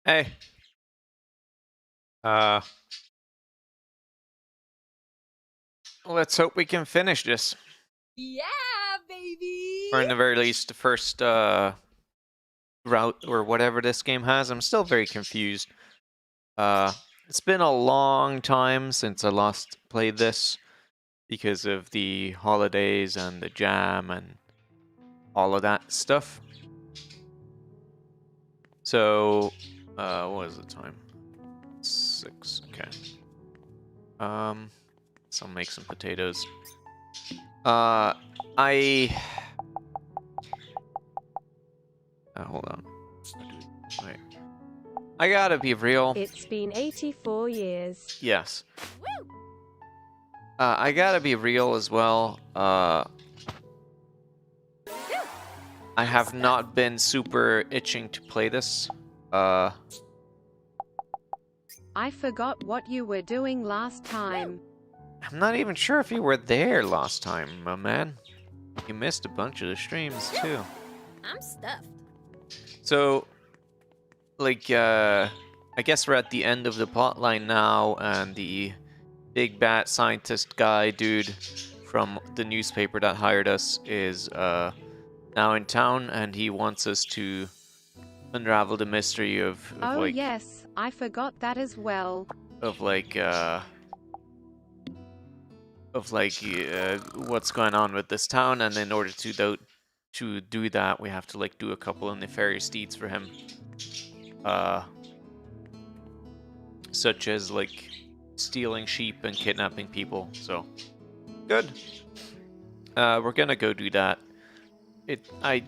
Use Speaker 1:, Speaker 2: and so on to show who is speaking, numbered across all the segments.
Speaker 1: Hey. Let's hope we can finish this.
Speaker 2: Yeah, baby!
Speaker 1: Or in the very least, the first route or whatever this game has. I'm still very confused. It's been a long time since I last played this because of the holidays and the jam and all of that stuff. So, what is the time? 6, okay. So I'll make some potatoes. Hold on. Wait. I gotta be real.
Speaker 3: It's been 84 years.
Speaker 1: Yes. I gotta be real as well. I have not been super itching to play this.
Speaker 3: I forgot what you were doing last time.
Speaker 1: I'm not even sure if you were there last time, my man. You missed a bunch of the streams too.
Speaker 2: I'm stuffed.
Speaker 1: So, like, I guess we're at the end of the plotline now, and the big bat scientist guy dude from the newspaper that hired us is now in town, and he wants us to unravel the mystery of
Speaker 3: Oh
Speaker 1: like
Speaker 3: yes, I forgot that as well.
Speaker 1: of like what's going on with this town, and in order to do that, we have to like do a couple of nefarious deeds for him, such as like stealing sheep and kidnapping people. So good. We're gonna go do that. I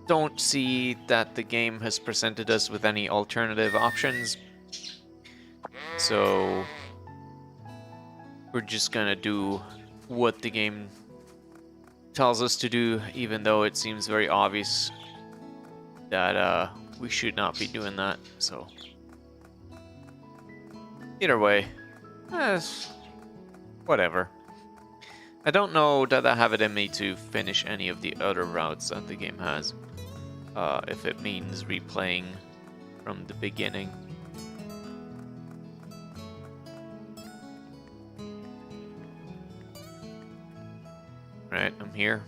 Speaker 1: don't see that the game has presented us with any alternative options, so we're just gonna do what the game tells us to do, even though it seems very obvious that we should not be doing that. So either way, whatever. I don't know that I have it in me to finish any of the other routes that the game has, if it means replaying from the beginning. Right, I'm here.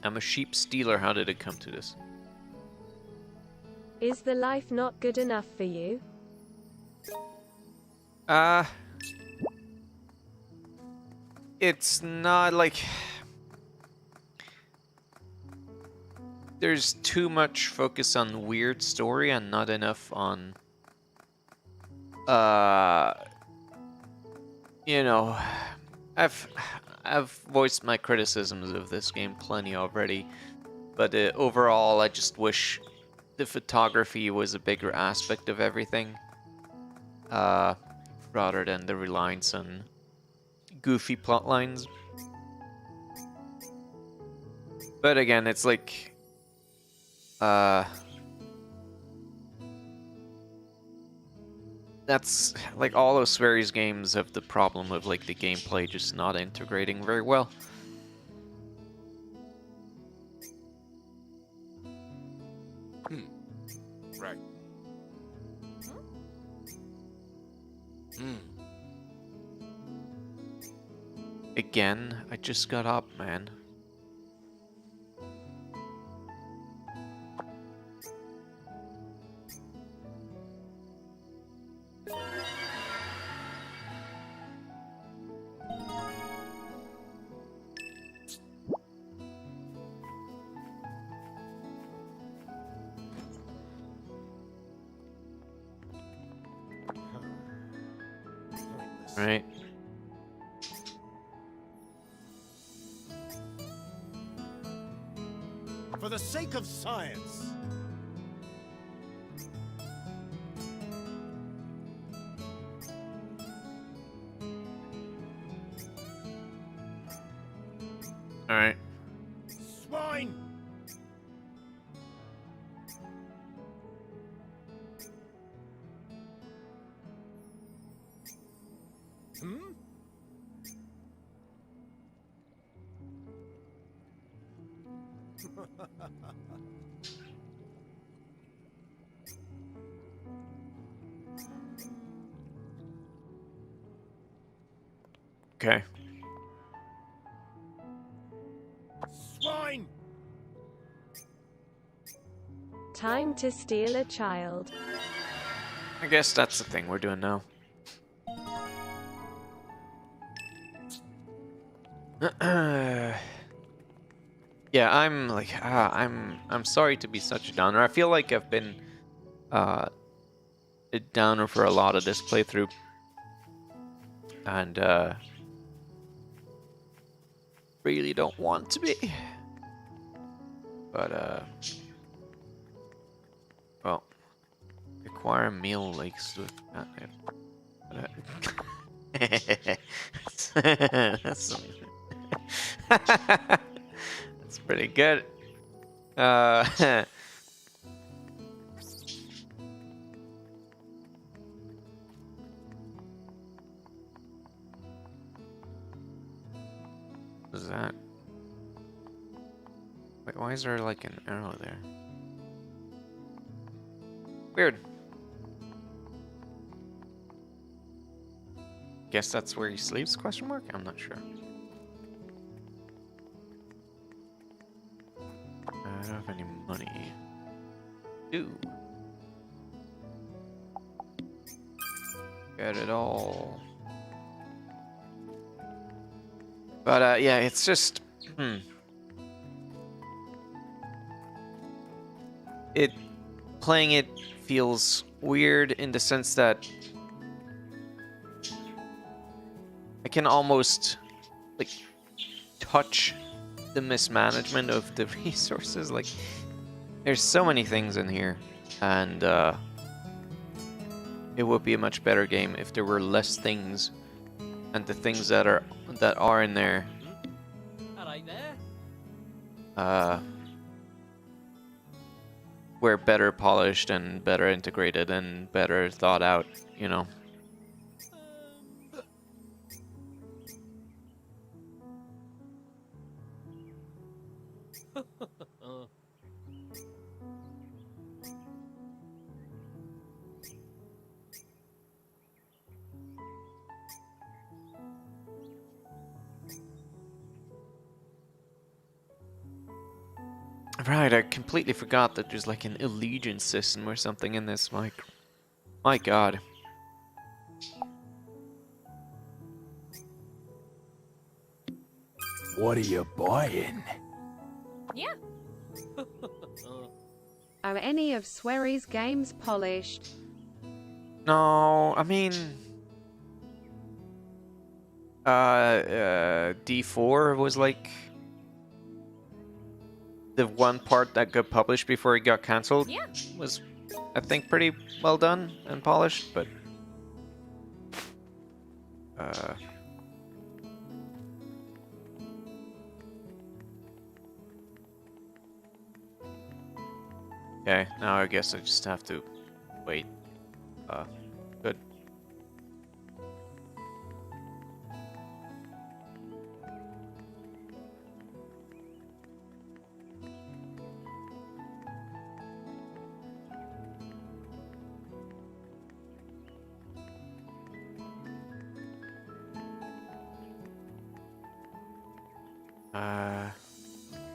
Speaker 1: I'm a sheep stealer. How did it come to this?
Speaker 3: Is the life not good enough for you?
Speaker 1: It's not like there's too much focus on weird story and not enough on you know, I've voiced my criticisms of this game plenty already, but overall I just wish the photography was a bigger aspect of everything, rather than the reliance on goofy plot lines. But again, it's like that's like all those Swery's games have the problem of like the gameplay just not integrating very well.
Speaker 4: Right.
Speaker 1: Again, I just got up, man. Right.
Speaker 4: For the sake of science.
Speaker 1: All right.
Speaker 4: Swine! Hmm?
Speaker 1: Okay.
Speaker 4: Swine!
Speaker 3: Time to steal a child.
Speaker 1: I guess that's the thing we're doing now. Yeah, I'm like, I'm sorry to be such a downer. I feel like I've been a downer for a lot of this playthrough, and really don't want to be. But well, acquire meal lakes with that's that's pretty good. What is that? Wait, why is there like an arrow there? Weird. Guess that's where he sleeps, question mark? I'm not sure. I don't have any money. Ooh. Get it all. But yeah, it's just playing it feels weird in the sense that I can almost like touch the mismanagement of the resources. Like there's so many things in here, and it would be a much better game if there were less things, and the things that are in there
Speaker 5: Alright there.
Speaker 1: were better polished and better integrated and better thought out, you know. Right, I completely forgot that there's like an allegiance system or something in this. My God.
Speaker 4: What are you buying?
Speaker 2: Yeah.
Speaker 3: Are any of Swery's games polished?
Speaker 1: No, I mean, D4 was like the one part that got published before it got cancelled.
Speaker 2: Yeah.
Speaker 1: Was, I think, pretty well done and polished, but okay, now I guess I just have to wait. Good.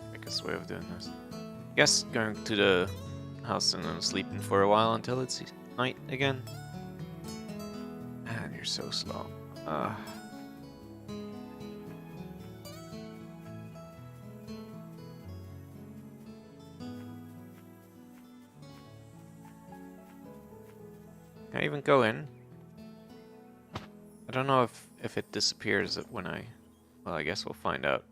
Speaker 1: Quickest way of doing this. Guess going to the house and then sleeping for a while until it's night again. Man, you're so slow. Can I even go in? I don't know if it disappears when I... Well, I guess we'll find out.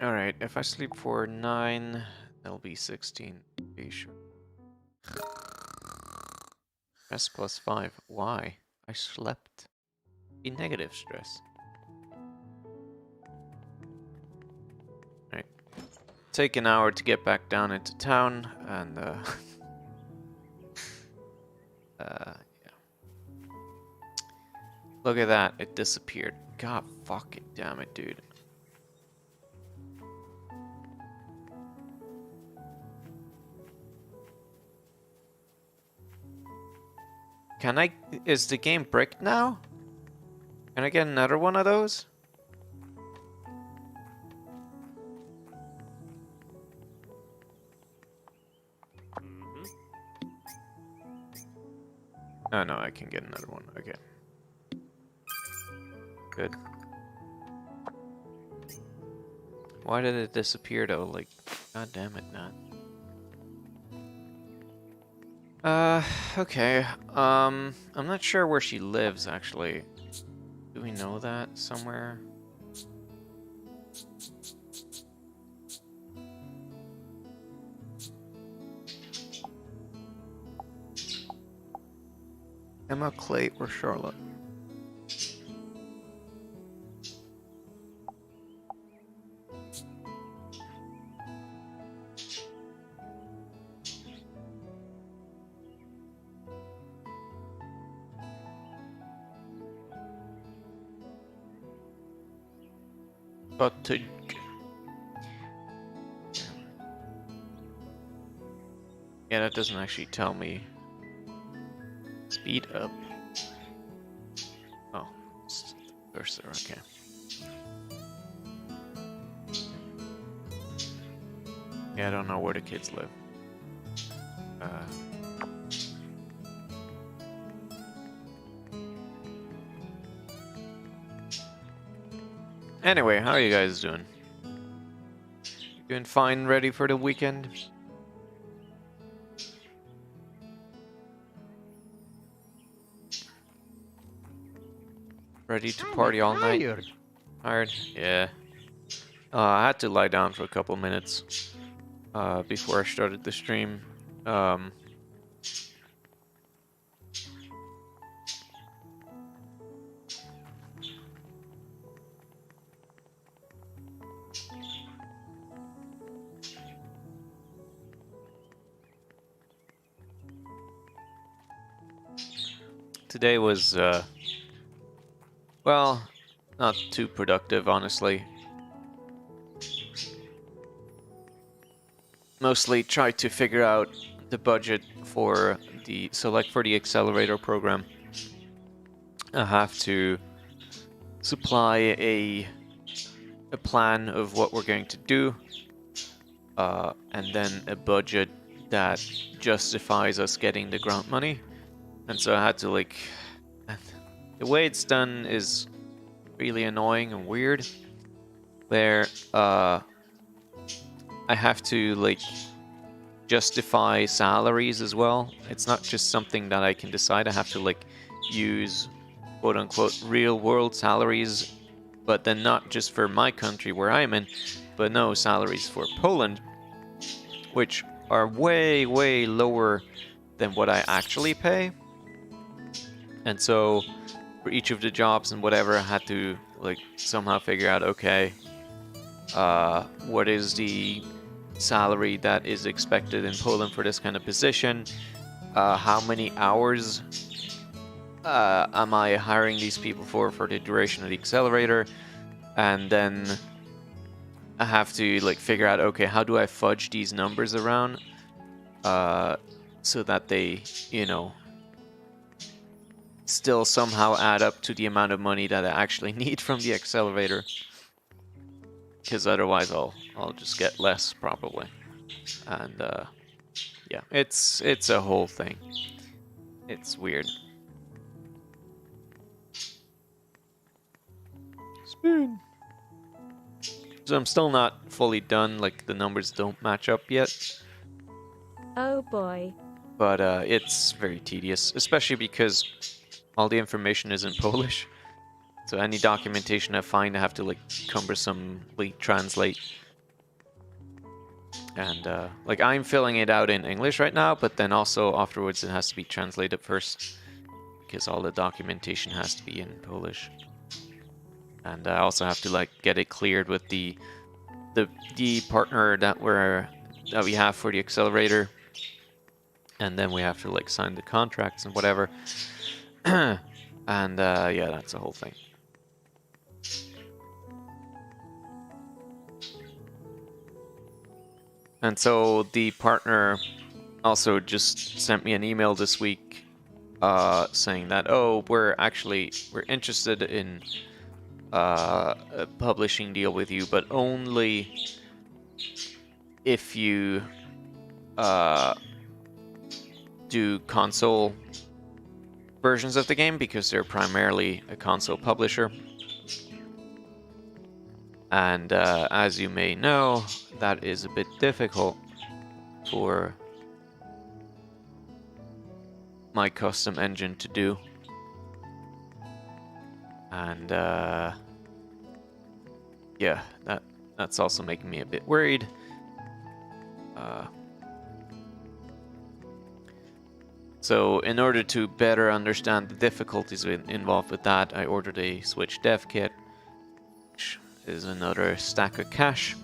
Speaker 1: Alright, if I sleep for 9, that'll be 16. Be sure. Stress plus 5. Why? I slept. Be negative stress. Alright. Take an hour to get back down into town, and yeah. Look at that, it disappeared. God fucking damn it, dude. Can I... Is the game bricked now? Can I get another one of those? Oh no, I can get another one. Okay. Good. Why did it disappear though? Like, god damn it, Nat. Okay. I'm not sure where she lives actually. Do we know that somewhere? Emma, Clay, or Charlotte? But to... Yeah, that doesn't actually tell me Speed up. Oh, cursor, okay. Yeah, I don't know where the kids live. Anyway, how are you guys doing? Doing fine, ready for the weekend? Ready to party all night? Tired? Yeah. I had to lie down for a couple minutes before I started the stream. Today was, well, not too productive, honestly. Mostly tried to figure out the budget for the, so like for the accelerator program, I have to supply a plan of what we're going to do, and then a budget that justifies us getting the grant money. And so I had to like, the way it's done is really annoying and weird, where I have to like justify salaries as well. It's not just something that I can decide. I have to like use quote unquote real world salaries, but then not just for my country where I'm in, but no, salaries for Poland, which are way, way lower than what I actually pay. And so for each of the jobs and whatever, I had to like somehow figure out, okay, what is the salary that is expected in Poland for this kind of position? How many hours am I hiring these people for the duration of the accelerator? And then I have to like figure out, okay, how do I fudge these numbers around so that they, you know, still somehow add up to the amount of money that I actually need from the accelerator, because otherwise I'll just get less probably. And yeah, it's a whole thing. It's weird. Spoon. So I'm still not fully done, like the numbers don't match up yet.
Speaker 3: Oh boy.
Speaker 1: But it's very tedious, especially because all the information is in Polish. So any documentation I find, I have to like cumbersomely translate. And like I'm filling it out in English right now, but then also afterwards it has to be translated first, because all the documentation has to be in Polish. And I also have to like get it cleared with the partner that we have for the accelerator, and then we have to like sign the contracts and whatever. And yeah, that's the whole thing. And so the partner also just sent me an email this week saying that, oh, we're interested in a publishing deal with you, but only if you do console versions of the game, because they're primarily a console publisher. And as you may know, that is a bit difficult for my custom engine to do. And yeah, that's also making me a bit worried. So in order to better understand the difficulties involved with that, I ordered a Switch dev kit, which is another stack of cash.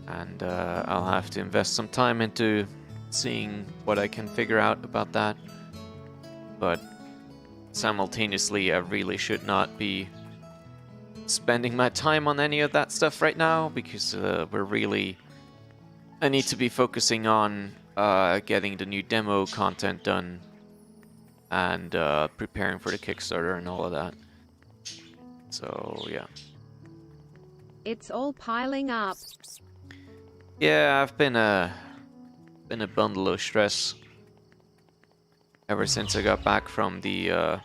Speaker 1: And I'll have to invest some time into seeing what I can figure out about that. But simultaneously, I really should not be spending my time on any of that stuff right now, because we're really I need to be focusing on getting the new demo content done and preparing for the Kickstarter and all of that. So yeah.
Speaker 3: It's all piling up.
Speaker 1: Yeah, I've been a bundle of stress ever since I got back from the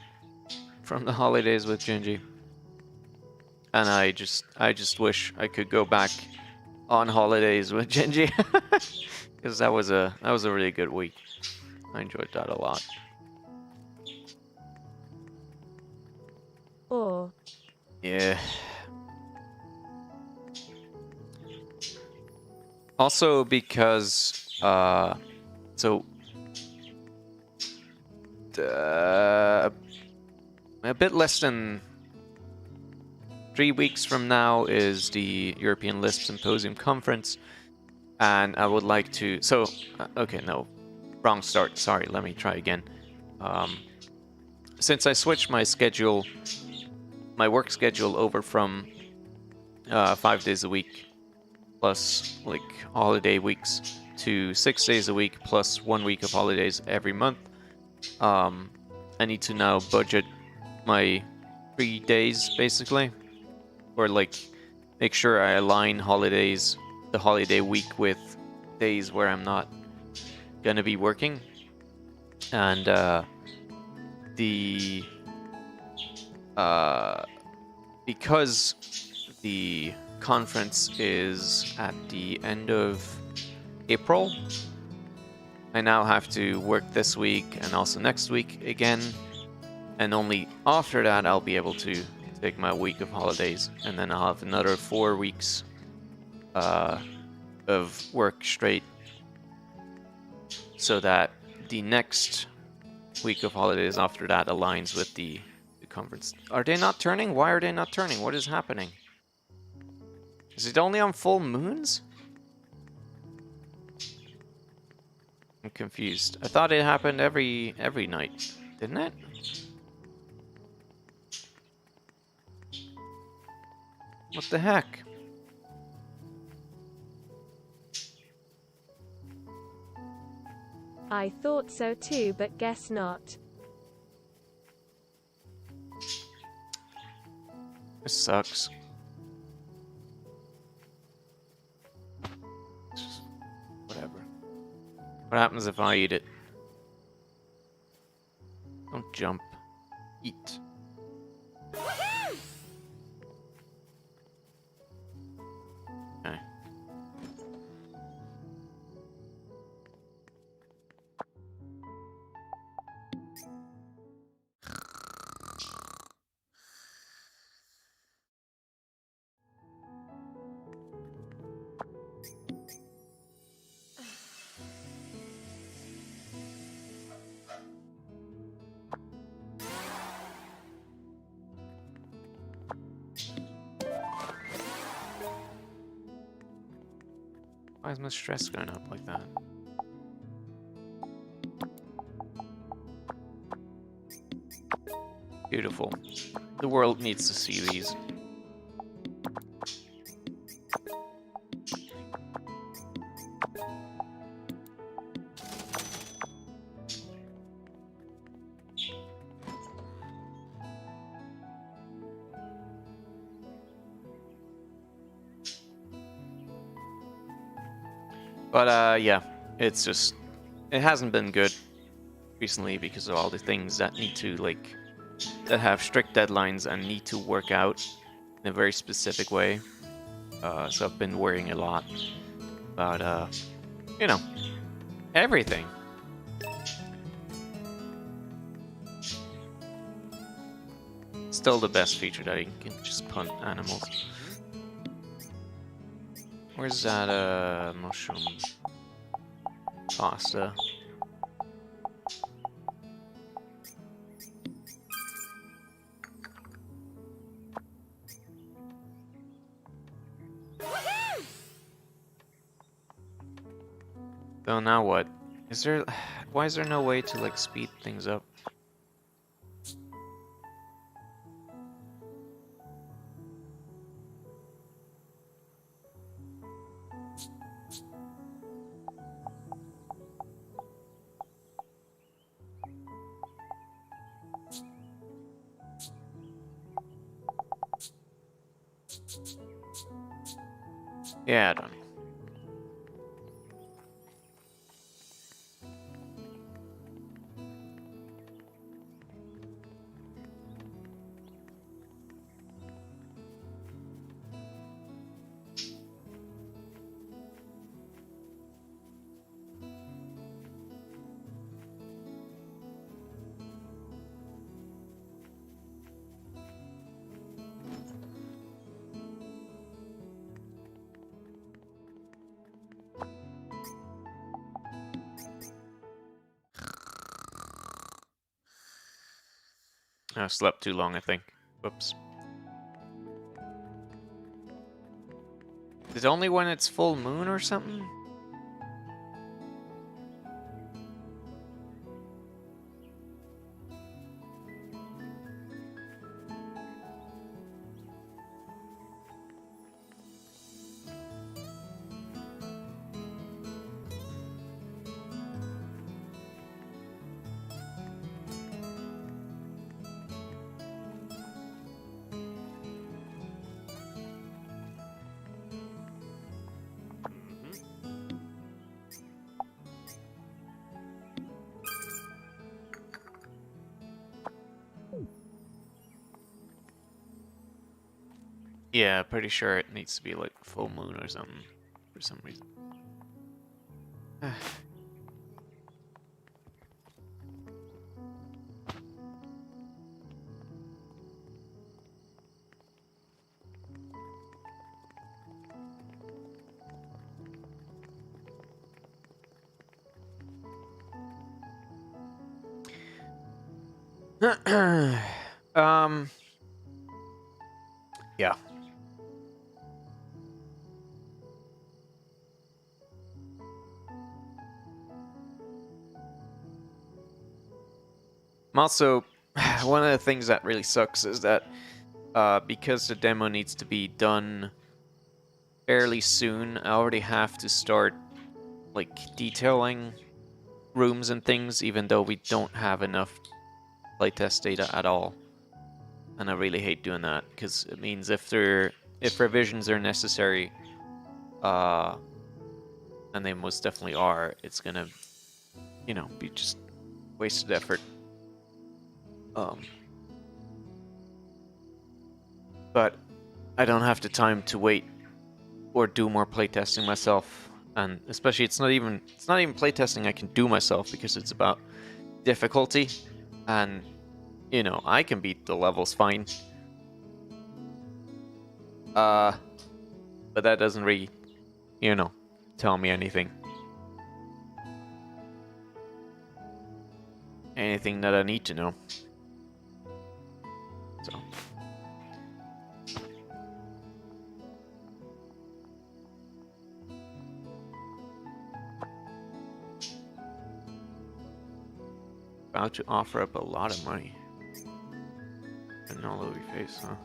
Speaker 1: holidays with Gingy. And I just wish I could go back on holidays with Gingy, because that was a really good week. I enjoyed that a lot.
Speaker 3: Or
Speaker 1: Yeah. Also because so a bit less than 3 weeks from now is the European Lisp Symposium conference, and I would like to. So, okay, no, wrong start. Sorry, let me try again. Since I switched my schedule, my work schedule over from 5 days a week plus like holiday weeks to 6 days a week plus 1 week of holidays every month, I need to now budget my 3 days basically, or like make sure I align holidays, the holiday week, with days where I'm not gonna be working. And because the conference is at the end of April, I now have to work this week and also next week again, and only after that I'll be able to take my week of holidays, and then I'll have another 4 weeks of work straight, so that the next week of holidays after that aligns with the conference. Are they not turning? Why are they not turning? What is happening? Is it only on full moons? I'm confused. I thought it happened every night, didn't it? What the heck?
Speaker 3: I thought so too, but guess not.
Speaker 1: This sucks. Whatever. What happens if I eat it? Don't jump. Eat. Okay. Why is my stress going up like that? Beautiful. The world needs to see these. But yeah, it's just, it hasn't been good recently because of all the things that need to, like, that have strict deadlines and need to work out in a very specific way. So I've been worrying a lot about, you know, everything. Still the best feature that you can just punt animals. Where's that, mushroom pasta? So now what? Is there... Why is there no way to, like, speed things up? Yeah, I don't know. I slept too long, I think. Whoops. Is it only when it's full moon or something? Yeah, pretty sure it needs to be like full moon or something for some reason. um. Yeah. Also, one of the things that really sucks is that because the demo needs to be done fairly soon, I already have to start like detailing rooms and things, even though we don't have enough playtest data at all. And I really hate doing that because it means if revisions are necessary, and they most definitely are, it's gonna, be just wasted effort. But I don't have the time to wait or do more playtesting myself, and especially it's not even playtesting I can do myself because it's about difficulty, and I can beat the levels fine. But that doesn't really, tell me anything. Anything that I need to know. So. About to offer up a lot of money. And all over your face, huh?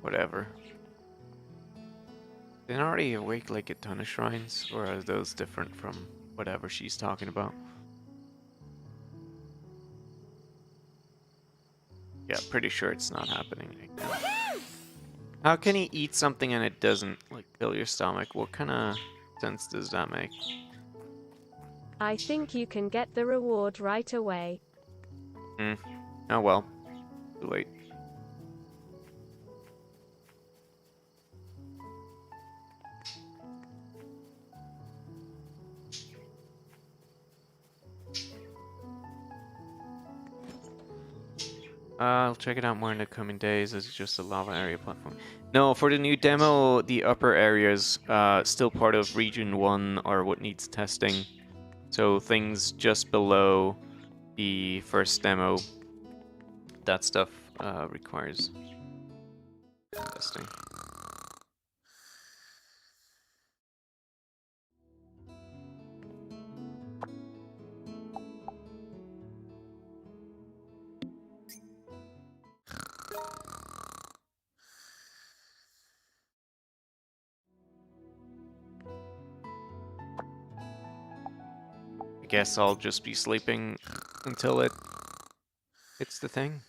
Speaker 1: Whatever. Didn't already awake like a ton of shrines, or are those different from whatever she's talking about? Yeah, pretty sure it's not happening right now. How can you eat something and it doesn't like fill your stomach? What kind of sense does that make?
Speaker 3: I think you can get the reward right away.
Speaker 1: Oh well. Too late. I'll check it out more in the coming days. It's just a lava area platform. No, for the new demo, the upper areas still part of Region 1 are what needs testing. So things just below the first demo, that stuff requires testing. guess I'll just be sleeping until it hits the thing.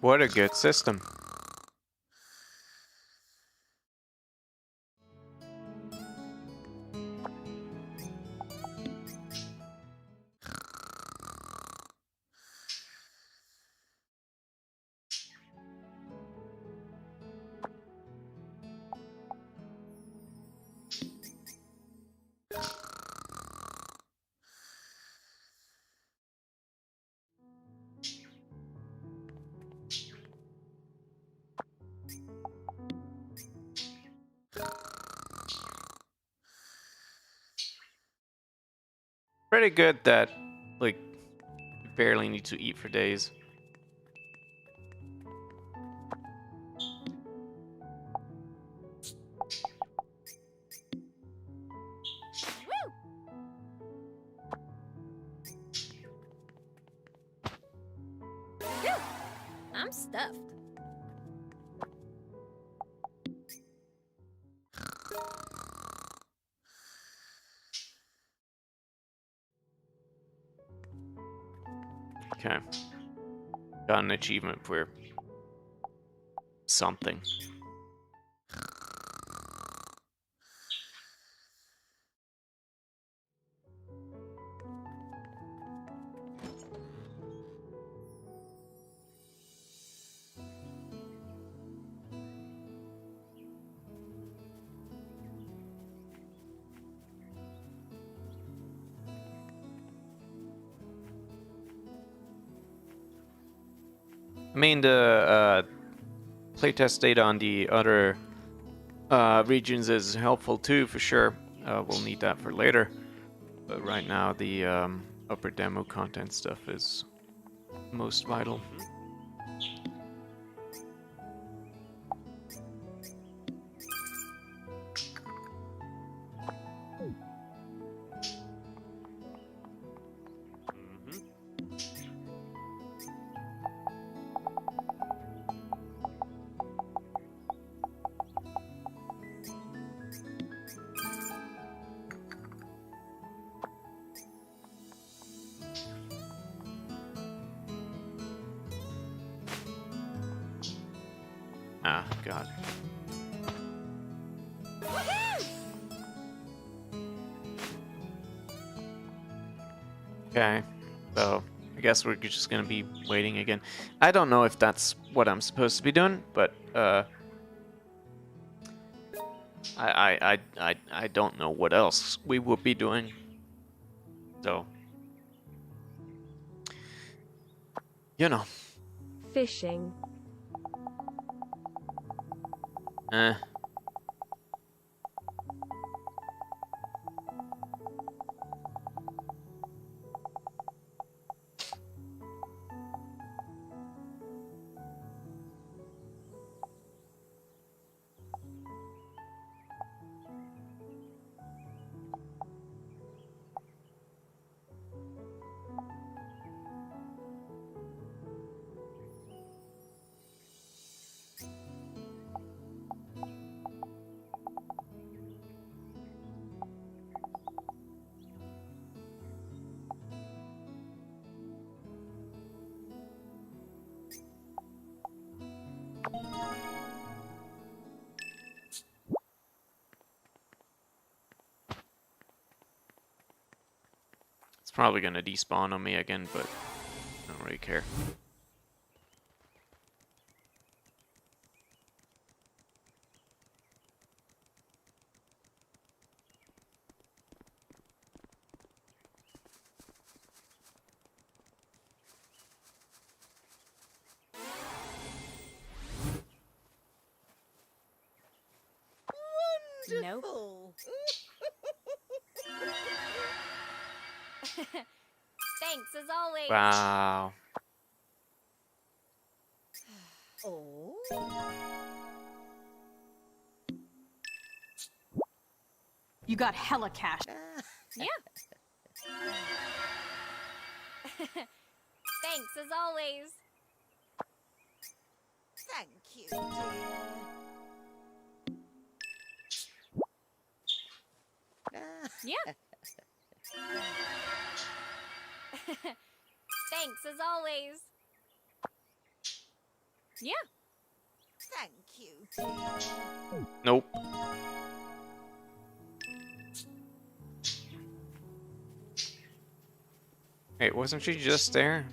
Speaker 1: What a good system. Pretty good that, like, you barely need to eat for days.
Speaker 2: I'm stuffed.
Speaker 1: Okay. Got an achievement for something. I mean, the playtest data on the other regions is helpful too, for sure. We'll need that for later. But right now, the upper demo content stuff is most vital. Ah, God. Okay, so I guess we're just gonna be waiting again. I don't know if that's what I'm supposed to be doing, but I don't know what else we would be doing. So, you know,
Speaker 3: Fishing.
Speaker 1: eh. It's probably gonna despawn on me again, but I don't really care.
Speaker 2: Nope. Thanks as always.
Speaker 1: Wow.
Speaker 2: Oh.
Speaker 6: You got hella cash.
Speaker 2: Thanks as always.
Speaker 6: Thank you, dear.
Speaker 2: Yeah. Thanks as always. Yeah.
Speaker 6: Thank you, dear.
Speaker 1: Nope. Wait, wasn't she just there?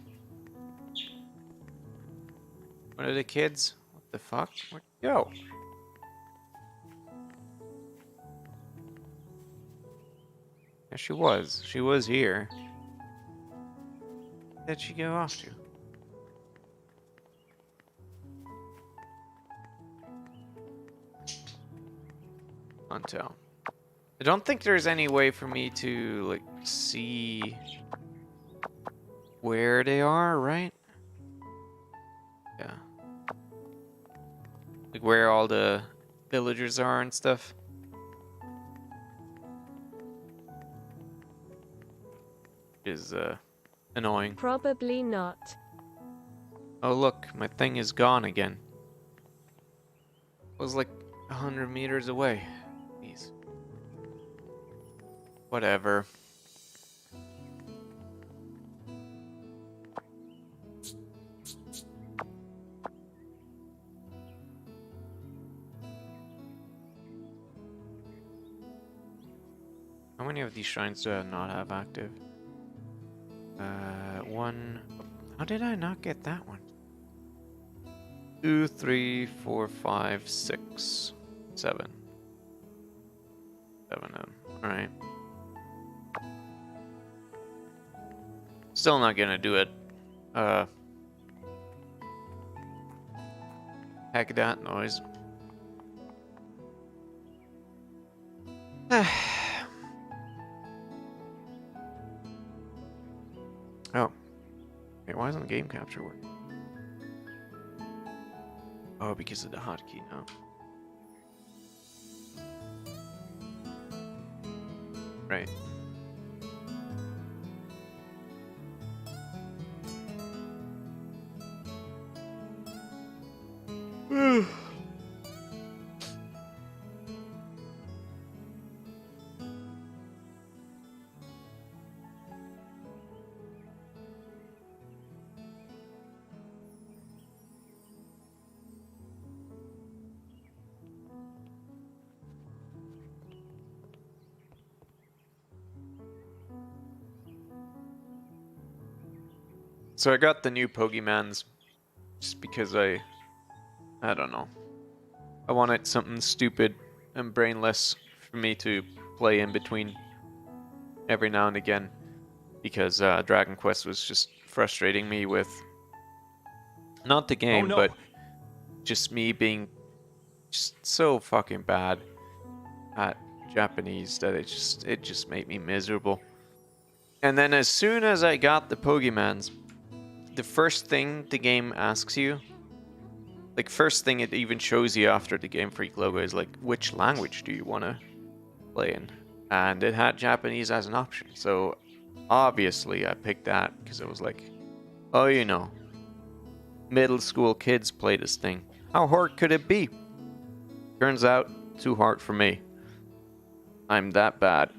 Speaker 1: One of the kids? What the fuck? Where'd you go? Yeah, she was. She was here. Where'd she go off to? Until. I don't think there's any way for me to, like, see where they are, right? Yeah. Like where all the villagers are and stuff. Is annoying.
Speaker 3: Probably not.
Speaker 1: Oh look, my thing is gone again. It was like 100 meters away. Jeez. Whatever. How many of these shrines do I not have active? One. How did I not get that one? 2, 3, 4, 5, 6, 7. 7 of them. Alright. Still not gonna do it. Heck that noise. Oh. Wait, why doesn't game capture work? Oh, because of the hotkey now. Right. So I got the new Pokemans just because I don't know. I wanted something stupid and brainless for me to play in between every now and again because Dragon Quest was just frustrating me with not the game,
Speaker 5: no.
Speaker 1: but just me being just so fucking bad at Japanese that it just made me miserable. And then as soon as I got the Pokemans, the first thing the game asks you, like first thing it even shows you after the Game Freak logo is like, which language do you want to play in? And it had Japanese as an option. So obviously I picked that because it was like, oh, you know, middle school kids play this thing. How hard could it be? Turns out, too hard for me. I'm that bad.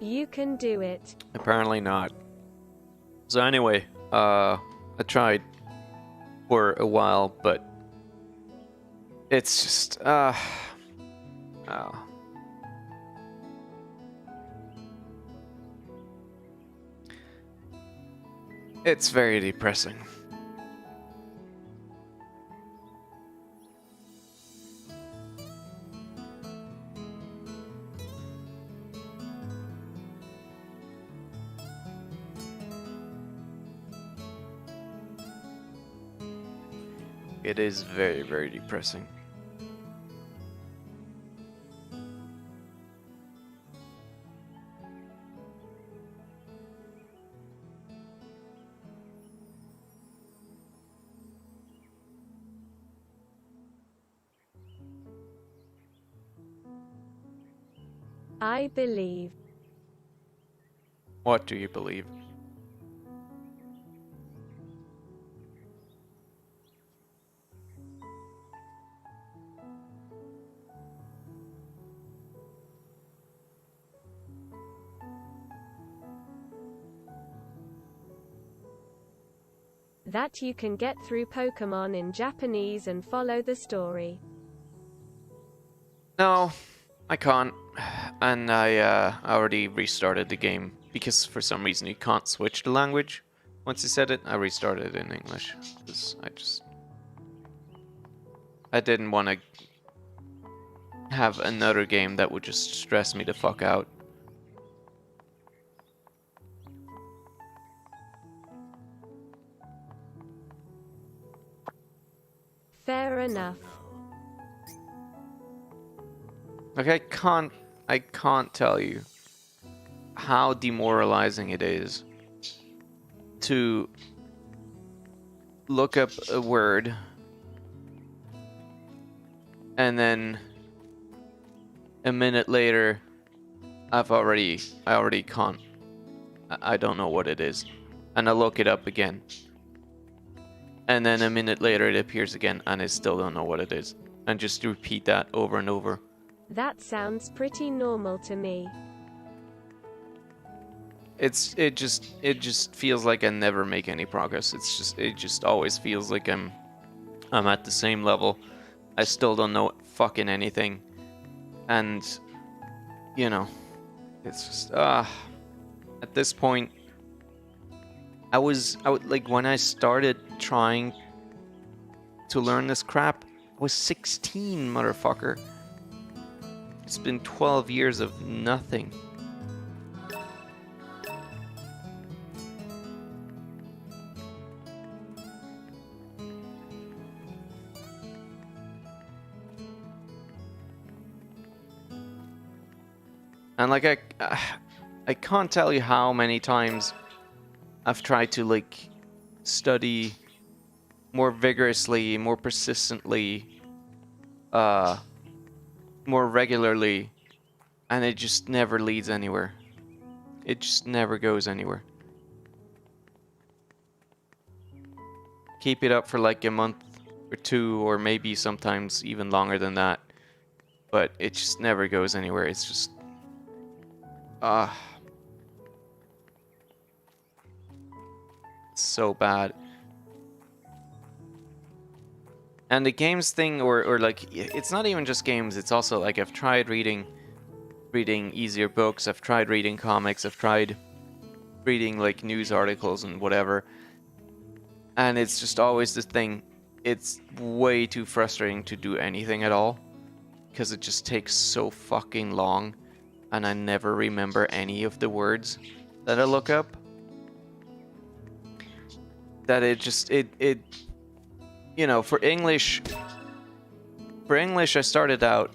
Speaker 3: You can do it.
Speaker 1: Apparently not. So anyway, I tried for a while, but it's just, oh. It's very depressing. It is very, very depressing.
Speaker 3: I believe.
Speaker 1: What do you believe?
Speaker 3: That you can get through Pokemon in Japanese and follow the story.
Speaker 1: No, I can't. And I already restarted the game because for some reason you can't switch the language. Once you said it, I restarted it in English because I didn't want to have another game that would just stress me the fuck out.
Speaker 3: Fair enough.
Speaker 1: Like I can't tell you how demoralizing it is to look up a word and then a minute later I already can't. I don't know what it is. And I look it up again. And then a minute later it appears again and I still don't know what it is. And just repeat that over and over.
Speaker 3: That sounds pretty normal to me.
Speaker 1: It just feels like I never make any progress. It just always feels like I'm at the same level. I still don't know fucking anything. And you know, it's just at this point I would like when I started trying to learn this crap, I was 16, motherfucker. It's been 12 years of nothing. And like I can't tell you how many times I've tried to like study more vigorously, more persistently, more regularly, and it just never leads anywhere. It just never goes anywhere. Keep it up for like a month or two, or maybe sometimes even longer than that, but it just never goes anywhere. It's just so bad. And the games thing, or like, it's not even just games, it's also like I've tried reading easier books, I've tried reading comics, I've tried reading like news articles and whatever, and it's just always this thing, it's way too frustrating to do anything at all, because it just takes so fucking long, and I never remember any of the words that I look up. That it you know, for English I started out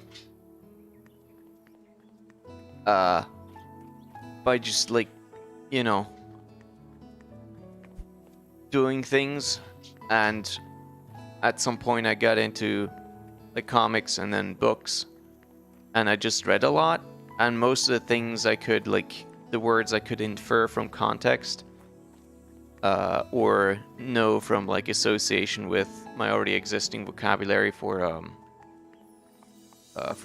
Speaker 1: by just like, you know, doing things, and at some point I got into like comics and then books, and I just read a lot, and most of the things I could, like the words I could infer from context or know from like association with my already existing vocabulary for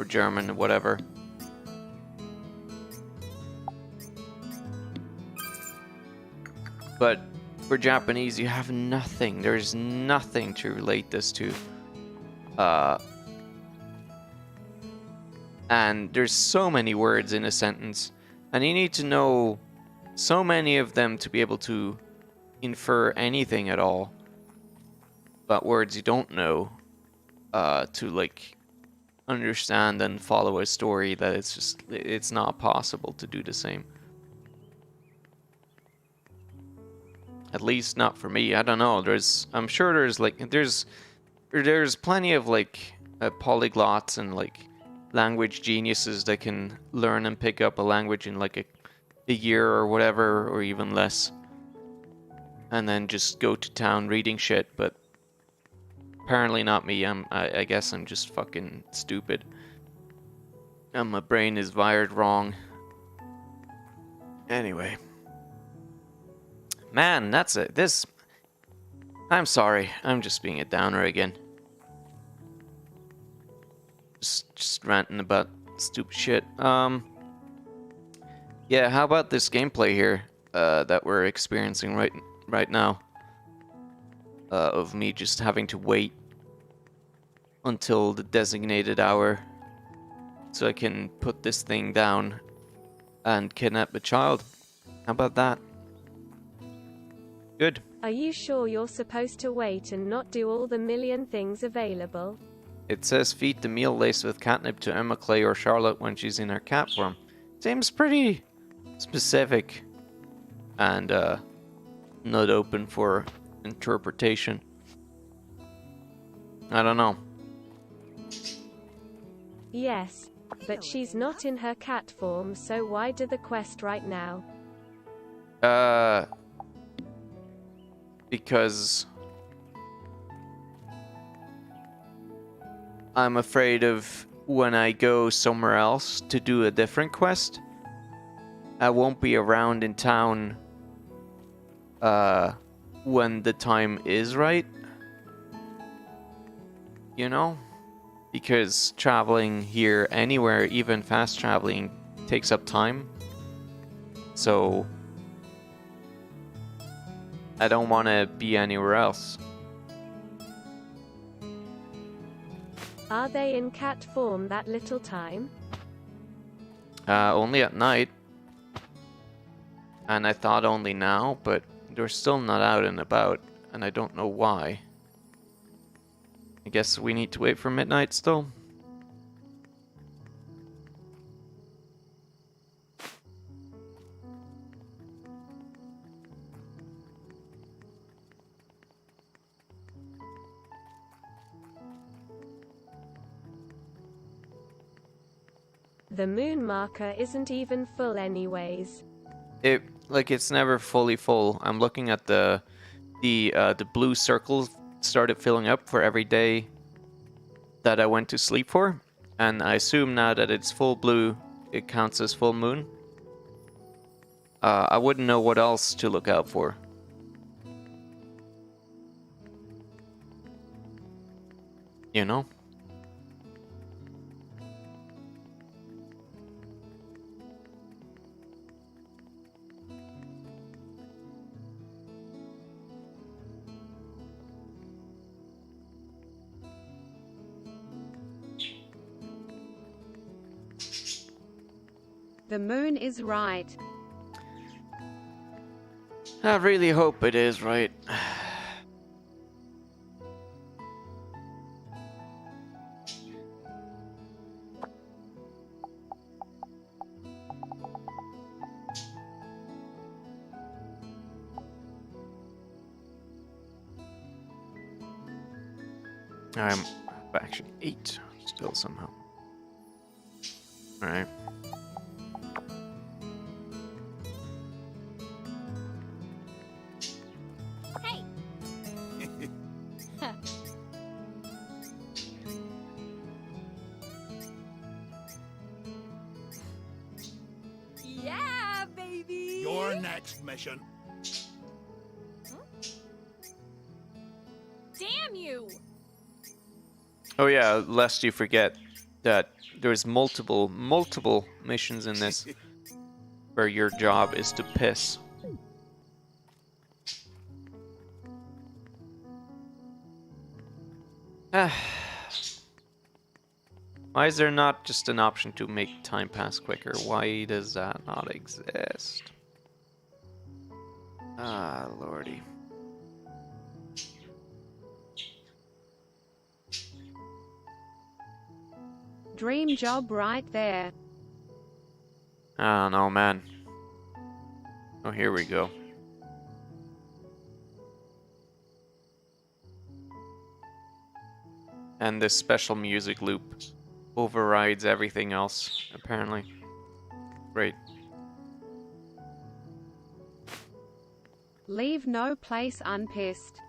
Speaker 1: German or whatever. But for Japanese, you have nothing. There's nothing to relate this to. And there's so many words in a sentence, and you need to know so many of them to be able to infer anything at all. But words you don't know, to like understand and follow a story, that it's not possible to do the same. At least not for me. I don't know. I'm sure there's plenty of like polyglots and like language geniuses that can learn and pick up a language in like a year or whatever, or even less, and then just go to town reading shit. But apparently not me. I guess I'm just fucking stupid. And my brain is wired wrong. Anyway. Man, that's it. I'm sorry. I'm just being a downer again. Just ranting about stupid shit. Yeah, how about this gameplay here that we're experiencing right now? Of me just having to wait until the designated hour so I can put this thing down and kidnap a child. How about that? Good.
Speaker 3: Are you sure you're supposed to wait and not do all the million things available?
Speaker 1: It says feed the meal laced with catnip to Emma, Clay, or Charlotte when she's in her cat form. Seems pretty specific and not open for interpretation. I don't know.
Speaker 3: Yes, but she's not in her cat form, so why do the quest right now?
Speaker 1: Because I'm afraid of when I go somewhere else to do a different quest, I won't be around in town when the time is right. You know? Because traveling here anywhere, even fast traveling, takes up time. So I don't want to be anywhere else.
Speaker 3: Are they in cat form that little time?
Speaker 1: Only at night. And I thought only now, but they're still not out and about, and I don't know why. I guess we need to wait for midnight still.
Speaker 3: The moon marker isn't even full anyways.
Speaker 1: It's never fully full. I'm looking at the blue circles started filling up for every day that I went to sleep for, and I assume now that it's full blue, it counts as full moon. I wouldn't know what else to look out for. You know?
Speaker 7: The moon is right.
Speaker 1: I really hope it is right. I'm actually 8 still somehow. Alright.
Speaker 2: Hey! Yeah, baby!
Speaker 4: Your next mission.
Speaker 2: Damn you!
Speaker 1: Oh yeah, lest you forget that there's multiple missions in this where your job is to piss. Why is there not just an option to make time pass quicker? Why does that not exist? Ah, lordy.
Speaker 7: Dream job right there.
Speaker 1: I don't know, man. Oh, here we go. And this special music loop overrides everything else, apparently. Great.
Speaker 7: Leave no place unpissed.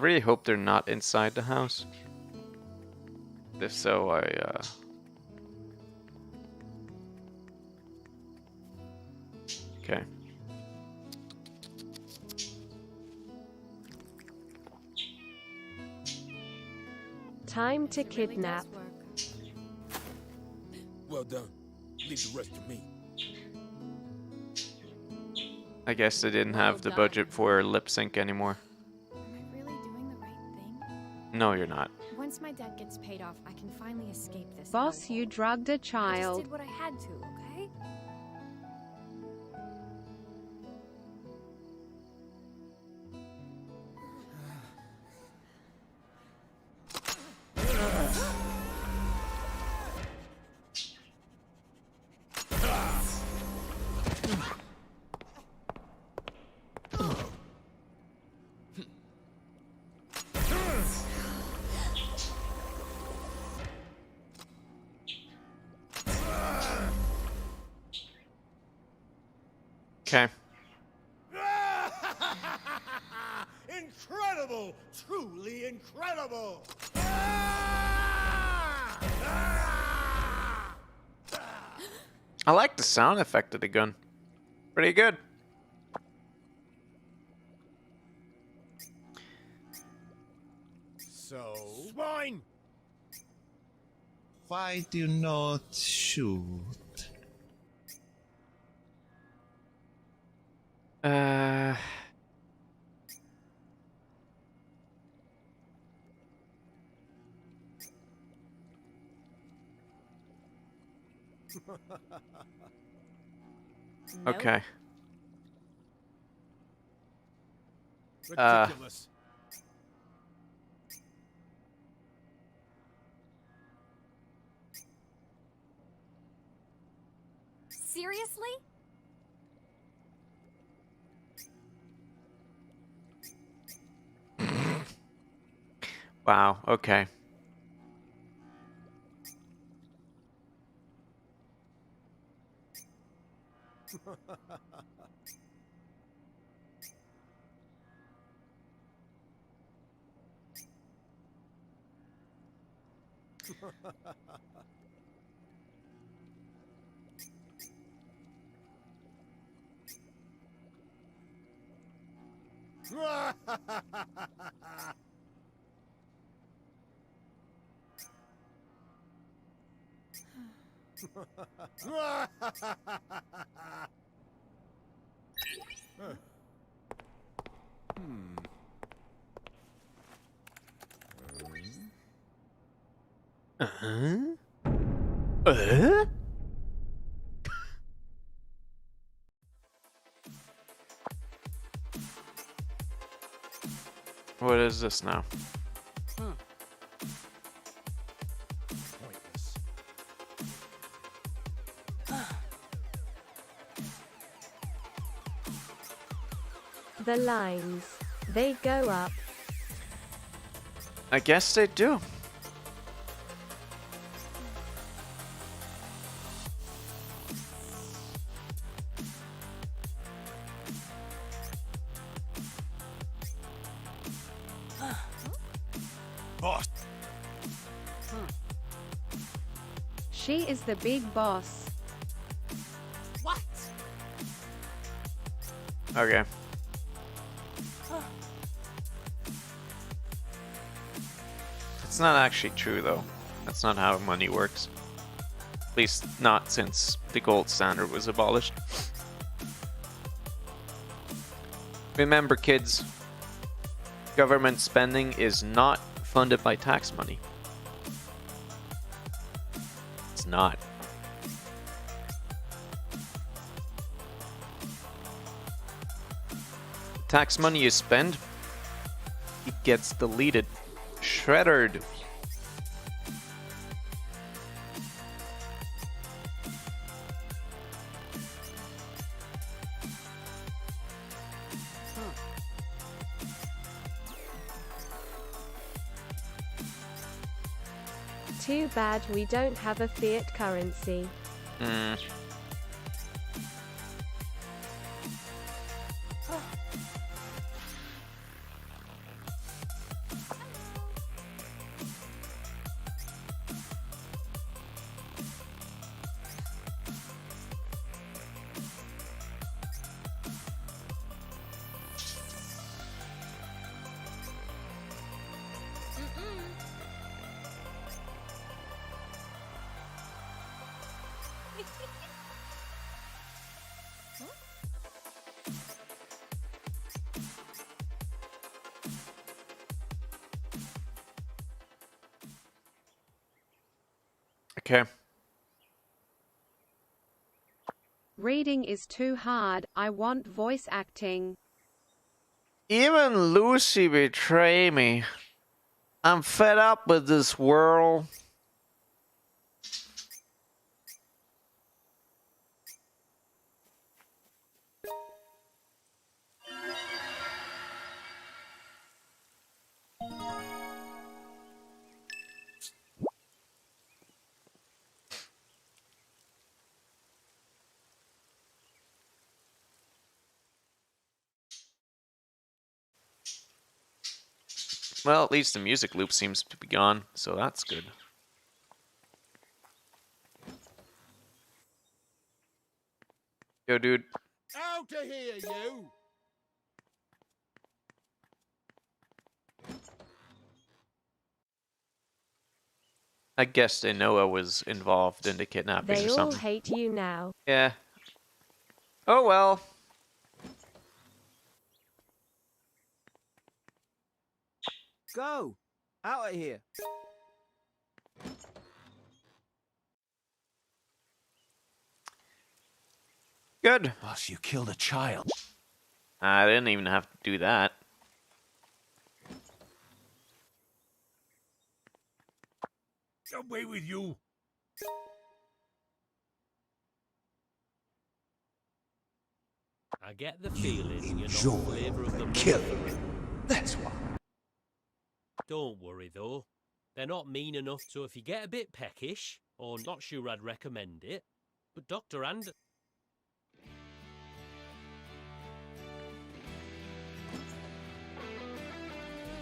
Speaker 1: really hope they're not inside the house. If so, Okay.
Speaker 3: Time to
Speaker 2: It really does
Speaker 3: kidnap.
Speaker 2: work.
Speaker 4: Well done. Leave the rest to me.
Speaker 1: I guess they didn't
Speaker 2: Well
Speaker 1: have the
Speaker 2: done.
Speaker 1: budget for lip sync anymore.
Speaker 8: Am I really doing the right thing?
Speaker 1: No, you're not.
Speaker 8: Once my debt gets paid off, I can finally escape this.
Speaker 7: Boss,
Speaker 8: hellhole.
Speaker 7: you drugged a
Speaker 8: I just
Speaker 7: child.
Speaker 8: did what I had to, okay?
Speaker 1: Okay.
Speaker 4: Incredible! Truly incredible!
Speaker 1: I like the sound effect of the gun. Pretty good.
Speaker 4: So... Swine!
Speaker 9: Why do you not shoot?
Speaker 1: Uh...
Speaker 2: Nope.
Speaker 1: Okay.
Speaker 4: Ridiculous.
Speaker 2: Seriously?
Speaker 1: Wow, okay. Uh-huh? What is this now?
Speaker 4: Pointless.
Speaker 3: The lines. They go up.
Speaker 1: I guess they do.
Speaker 4: Boss!
Speaker 7: She is the big boss.
Speaker 6: What?
Speaker 1: Okay. It's not actually true, though. That's not how money works. At least not since the gold standard was abolished. Remember, kids, government spending is not funded by tax money. It's not. Tax money you spend, it gets deleted, shredded.
Speaker 3: Too bad we don't have a fiat currency.
Speaker 1: Hmm. Okay.
Speaker 7: Reading is too hard. I want voice acting.
Speaker 1: Even Lucy betray me. I'm fed up with this world. Well, at least the music loop seems to be gone, so that's good. Yo, dude.
Speaker 4: Out of here, you!
Speaker 1: I guess they know I was involved in the kidnapping
Speaker 3: They
Speaker 1: or
Speaker 3: all
Speaker 1: something.
Speaker 3: hate you now.
Speaker 1: Yeah. Oh well.
Speaker 5: Go! Out of here!
Speaker 1: Good.
Speaker 9: Boss, you killed a child.
Speaker 1: I didn't even have to do that.
Speaker 4: Away with you!
Speaker 5: I get the feeling you're not
Speaker 9: Enjoy
Speaker 5: flavour of the month.
Speaker 9: killing. That's why.
Speaker 5: Don't worry though. They're not mean enough, so if you get a bit peckish, or not sure I'd recommend it, but Dr. And...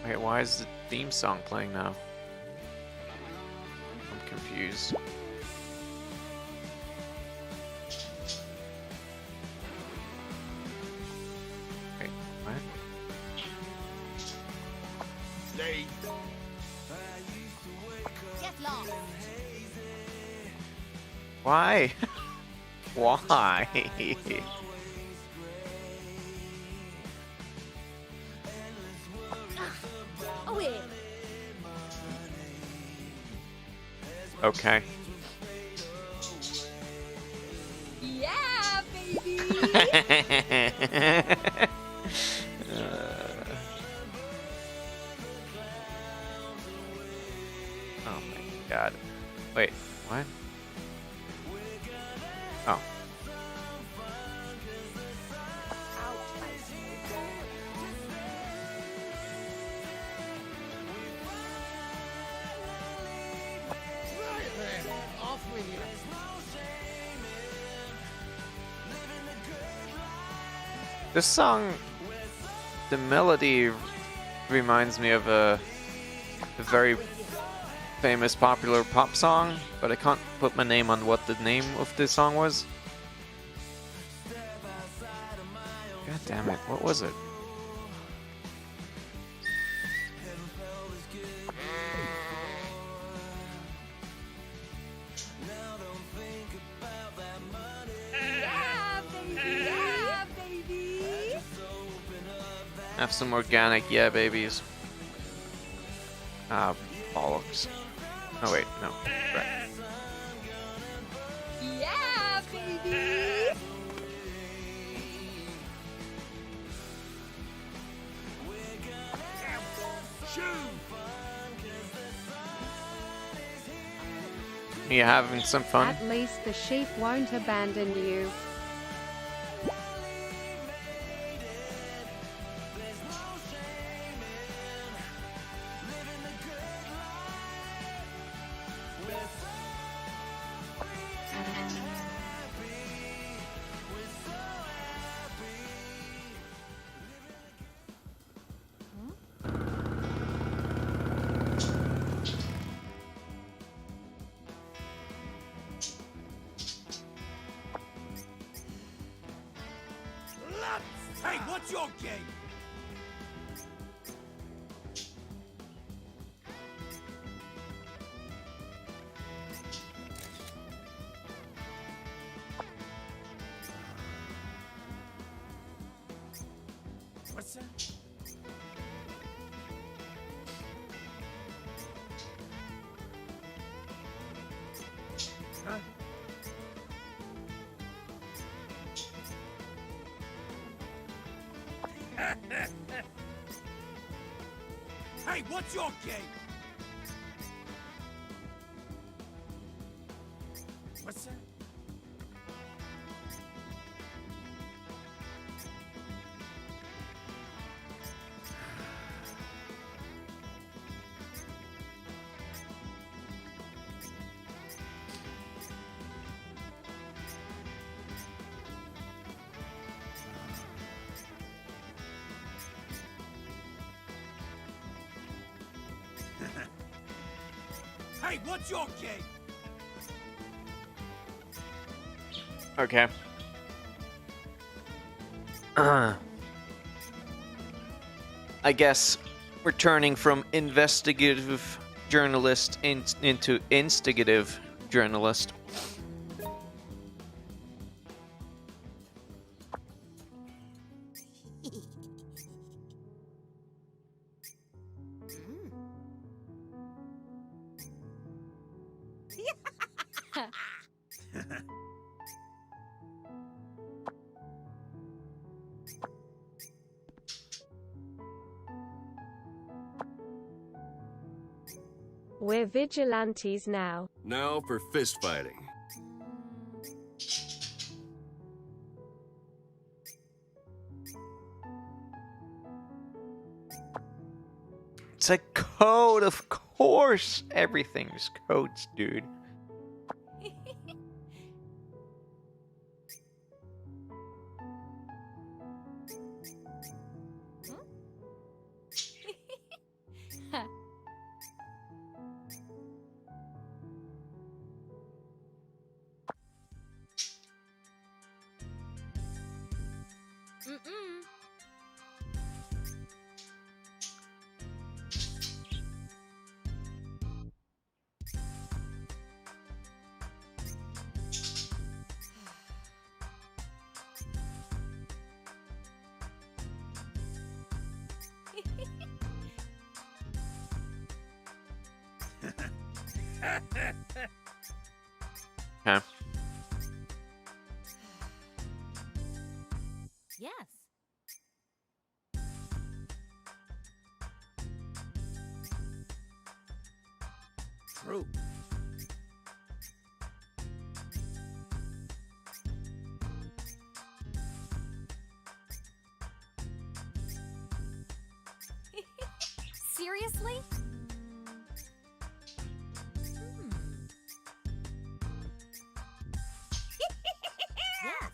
Speaker 1: Wait, why is the theme song playing now? I'm confused. Wait, what?
Speaker 4: Stay.
Speaker 2: Get lost.
Speaker 1: Why? Why?
Speaker 2: Away.
Speaker 1: Okay.
Speaker 2: Yeah, baby.
Speaker 1: Oh my god. Wait, what? Oh.
Speaker 4: Right then, off with you.
Speaker 1: This song, the melody reminds me of a very famous popular pop song, but I can't put my name on what the name of this song was. God damn it, what was it?
Speaker 2: Yeah, baby. Yeah, baby.
Speaker 1: Have some organic yeah babies. Ah, bollocks. Oh wait, no. Right.
Speaker 2: Yeah, baby.
Speaker 1: You having some fun?
Speaker 7: At least the sheep won't abandon you.
Speaker 4: Hey, what's your game? What's that? Huh? Hey, what's your game? What's that? Hey, what's your game?
Speaker 1: Okay. I guess we're turning from investigative journalist into instigative journalist.
Speaker 3: We're vigilantes now.
Speaker 10: Now for fist fighting.
Speaker 1: It's a code, of course. Everything's codes, dude.
Speaker 2: Mm-mm.
Speaker 1: Okay.
Speaker 2: Yes.
Speaker 4: True.
Speaker 2: Seriously? Yes.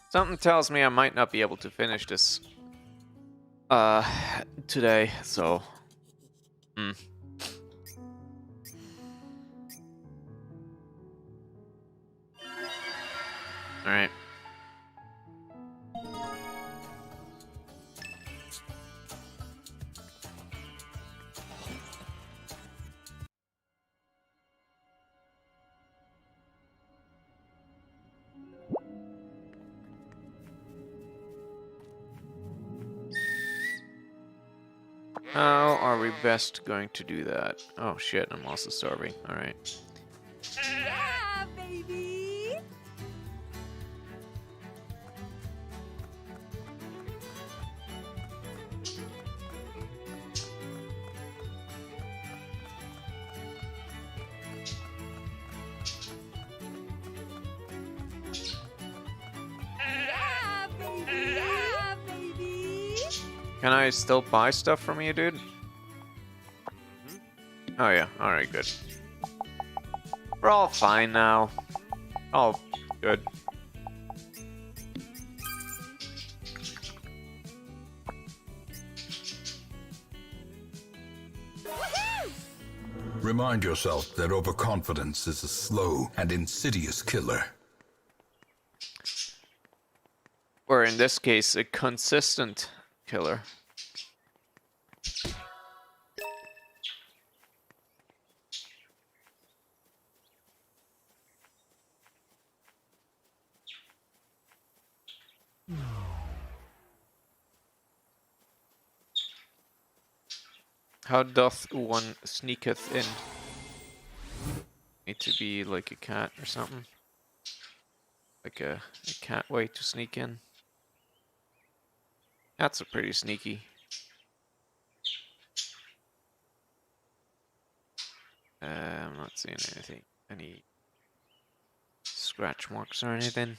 Speaker 1: Something tells me I might not be able to finish this today, so All right. How are we best going to do that? Oh shit, I'm also starving. All right.
Speaker 2: Yeah, baby. Yeah, baby. Yeah, baby.
Speaker 1: Can I still buy stuff from you, dude? Oh yeah, alright, good. We're all fine now. All good.
Speaker 9: Remind yourself that overconfidence is a slow and insidious killer.
Speaker 1: Or in this case, a consistent killer. How doth one sneaketh in? Need to be like a cat or something. Like a cat way to sneak in. Cats are pretty sneaky. I'm not seeing anything. Any scratch marks or anything.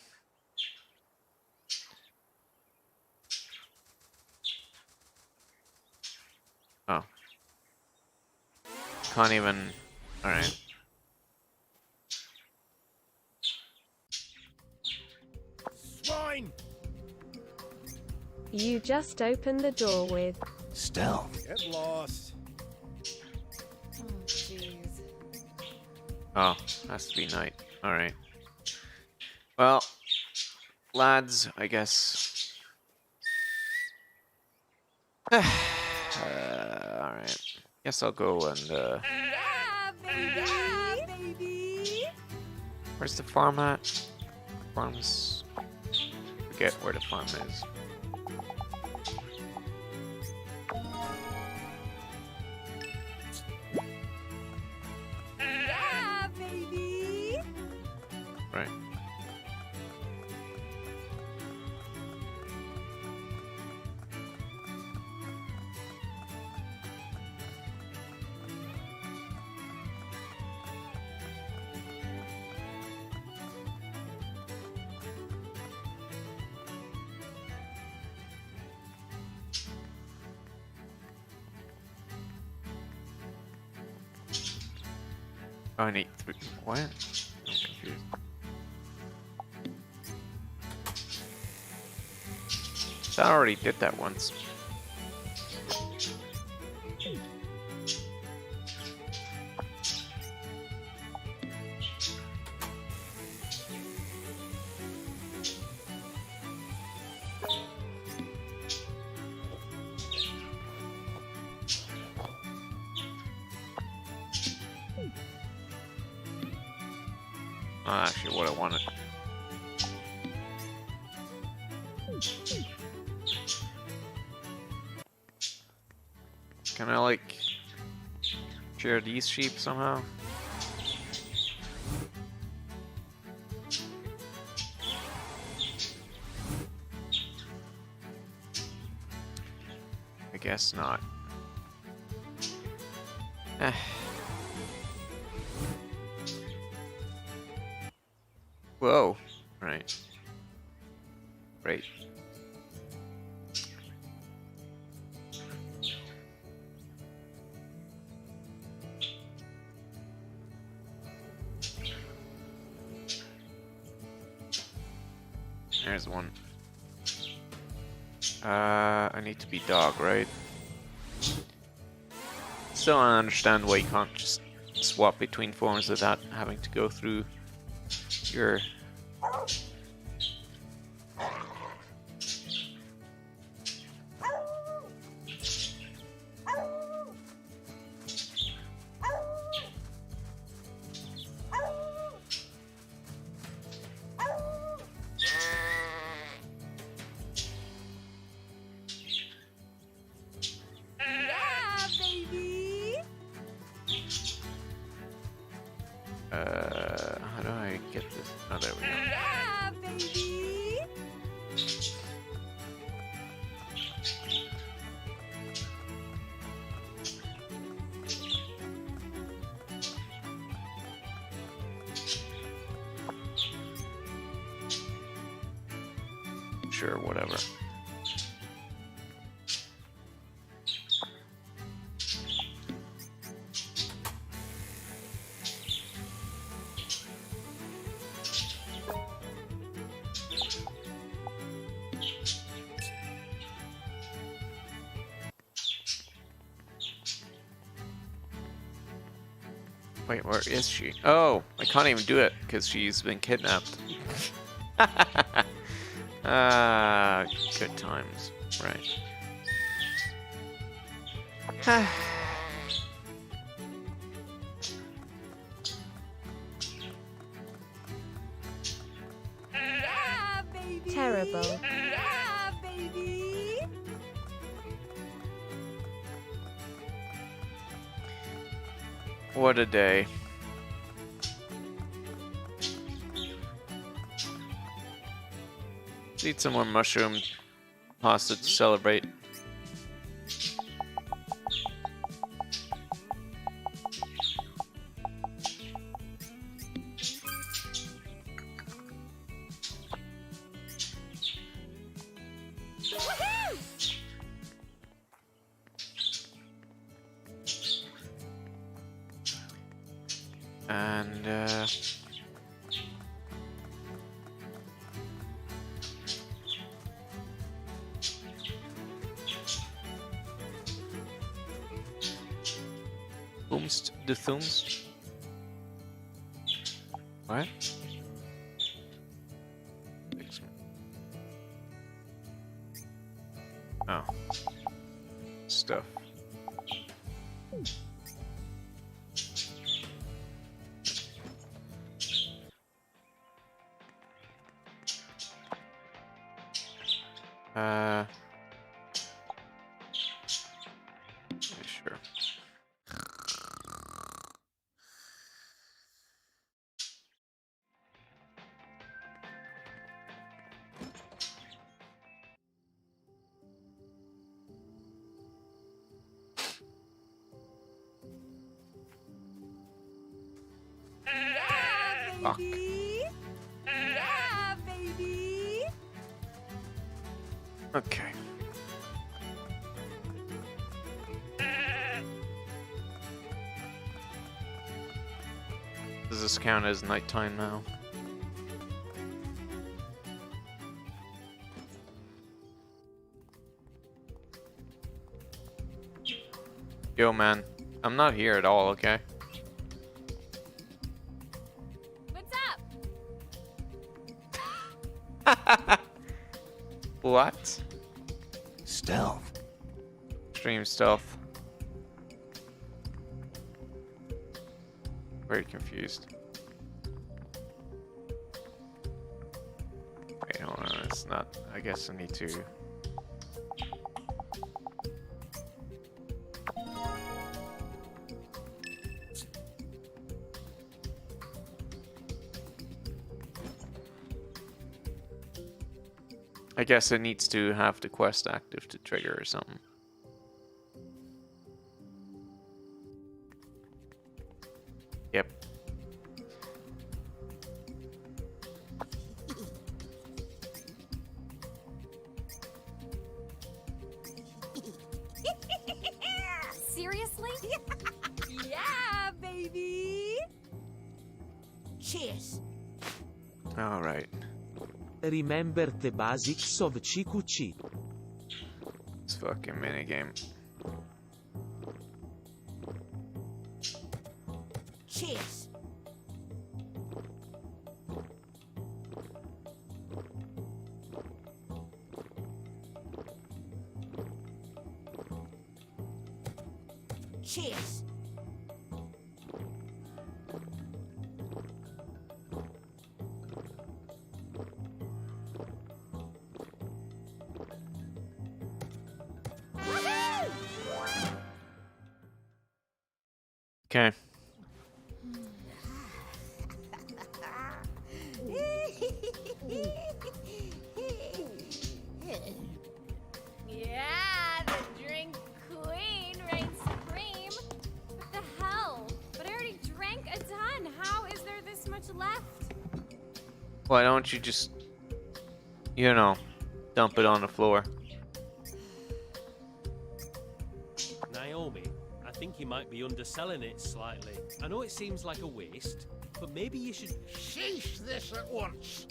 Speaker 1: Oh. Can't even... Alright.
Speaker 4: Swine!
Speaker 3: You just open the door with.
Speaker 10: Stealth.
Speaker 4: Get lost.
Speaker 8: Oh, jeez.
Speaker 1: Oh, has to be night. Alright. Well, lads, I guess. Alright. Guess I'll go and,
Speaker 2: Yeah, baby. Yeah, baby.
Speaker 1: where's the farm at? Farms... Forget where the farm is.
Speaker 2: Yeah, baby.
Speaker 1: Right. I need 3. What? I'm confused. I already did that once. Actually, what I wanted. Can I like share these sheep somehow? I guess not. Whoa. Right. Great. There's one. I need to be dog, right? Still don't understand why you can't just swap between forms without having to go through your...
Speaker 2: Yeah, baby.
Speaker 1: How do I get this? Oh, there we go.
Speaker 2: Yeah, baby.
Speaker 1: Sure, whatever. Wait, where is she? Oh, I can't even do it because she's been kidnapped. Ah, good times. Right.
Speaker 2: Yeah, baby.
Speaker 3: Terrible.
Speaker 2: Yeah, baby.
Speaker 1: What a day. Let's eat some more mushroom pasta to celebrate. And Boomst de Thumbst. What? Oh. Stuff. Sure.
Speaker 2: Yeah,
Speaker 1: Fuck.
Speaker 2: baby. Yeah, baby.
Speaker 1: Okay. Does this count as nighttime now? Yo, man. I'm not here at all, okay?
Speaker 2: What's up?
Speaker 1: What?
Speaker 10: Stealth.
Speaker 1: Extreme stealth. Very confused. Wait, hold on. It's not. I guess I need to. I guess it needs to have the quest active to trigger or something. Yep.
Speaker 2: Seriously? Yeah, baby.
Speaker 6: Cheers.
Speaker 1: All right.
Speaker 11: Remember the basics of CQC.
Speaker 1: This fucking minigame.
Speaker 6: Cheers. Cheers.
Speaker 1: Okay.
Speaker 2: Yeah, the drink queen reigns supreme. What the hell? But I already drank a ton. How is there this much left?
Speaker 1: Why don't you just, you know, dump it on the floor?
Speaker 5: Naomi, I think you might be underselling it slightly. I know it seems like a waste, but maybe you should...
Speaker 4: Cease this at once.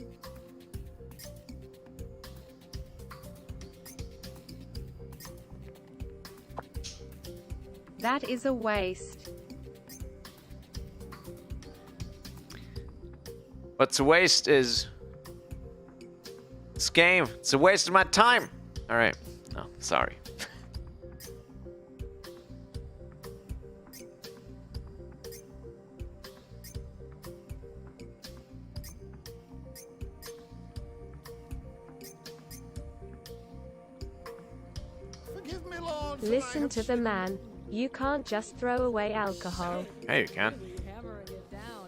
Speaker 7: That is a waste.
Speaker 1: What's a waste is this game. It's a waste of my time. All right. No, sorry.
Speaker 4: Forgive me, Lord. for I
Speaker 3: Listen
Speaker 4: have
Speaker 3: to the
Speaker 4: sinned.
Speaker 3: man. You can't just throw away alcohol.
Speaker 1: Hey, you can.
Speaker 2: Hammering it down.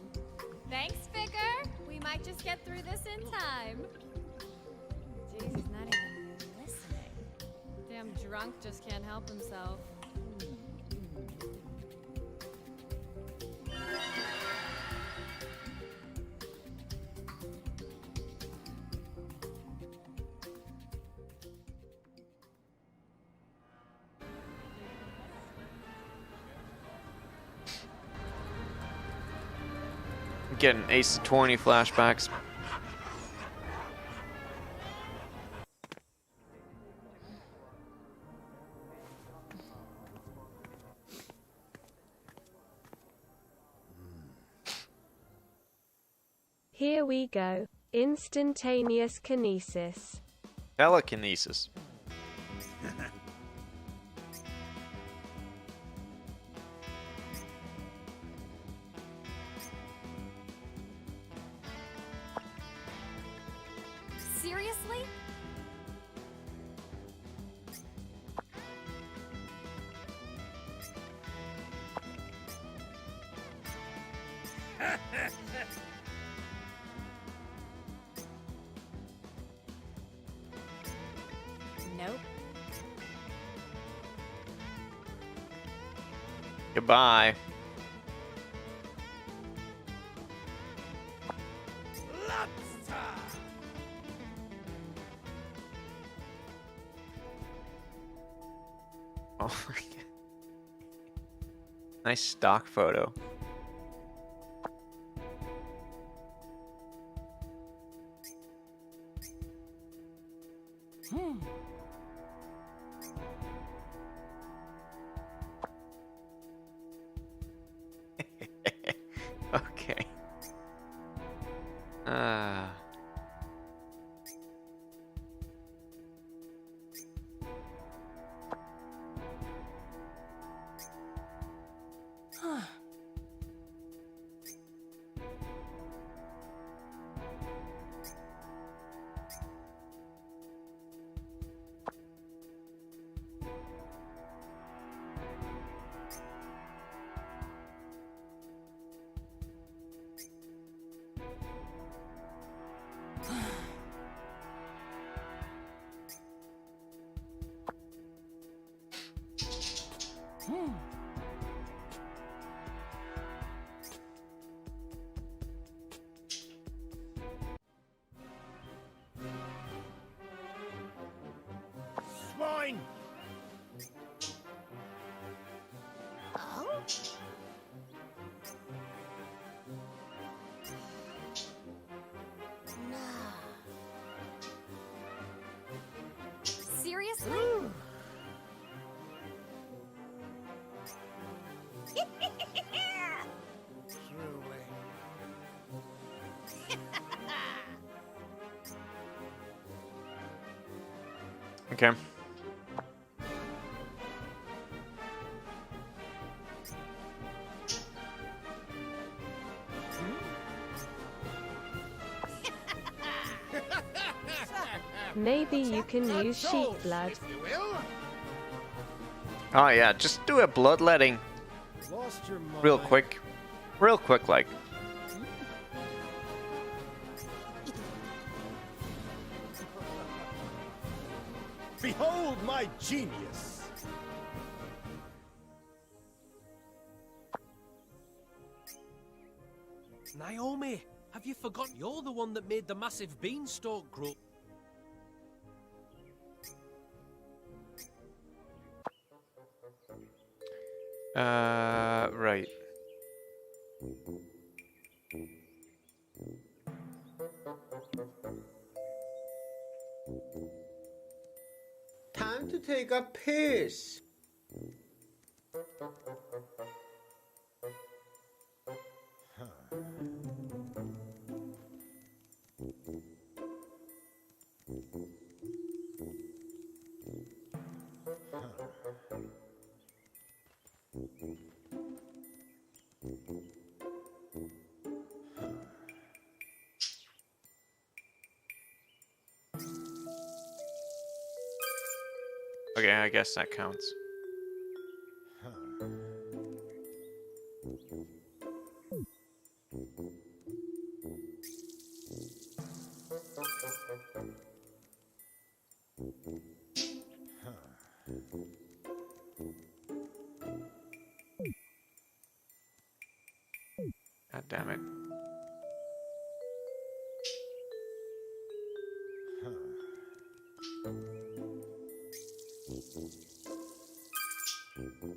Speaker 2: Thanks, Vicar. We might just get through this in time. Jeez, he's not even listening. Damn drunk just can't help himself.
Speaker 1: Getting Ace of 20 flashbacks.
Speaker 3: Here we go. Instantaneous kinesis.
Speaker 1: Telekinesis.
Speaker 2: Seriously? Nope.
Speaker 1: Goodbye. Oh my god. Nice stock photo. Okay.
Speaker 4: Swine!
Speaker 6: Oh? No.
Speaker 2: Seriously?
Speaker 4: Truly.
Speaker 1: Okay.
Speaker 3: Maybe you can use sheep blood.
Speaker 4: If you will.
Speaker 1: Oh yeah, just do a bloodletting
Speaker 4: Lost your mind.
Speaker 1: real quick. Real quick like.
Speaker 4: Behold my genius!
Speaker 5: Naomi, have you forgotten you're the one that made the massive beanstalk grow?
Speaker 1: Right.
Speaker 12: Time to take a piss.
Speaker 1: Okay, I guess that counts. God damn it.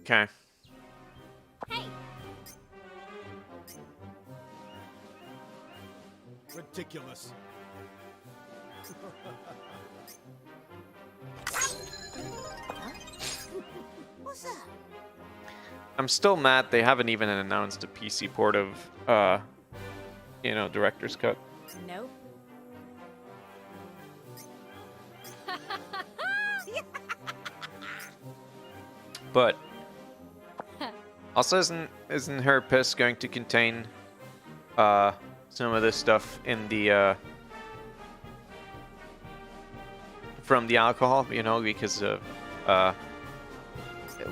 Speaker 1: Okay.
Speaker 2: Hey,
Speaker 4: Ridiculous.
Speaker 6: What's that?
Speaker 1: I'm still mad they haven't even announced a PC port of, you know, Director's Cut.
Speaker 2: nope.
Speaker 1: But also, isn't her piss going to contain some of this stuff in the from the alcohol? You know, because of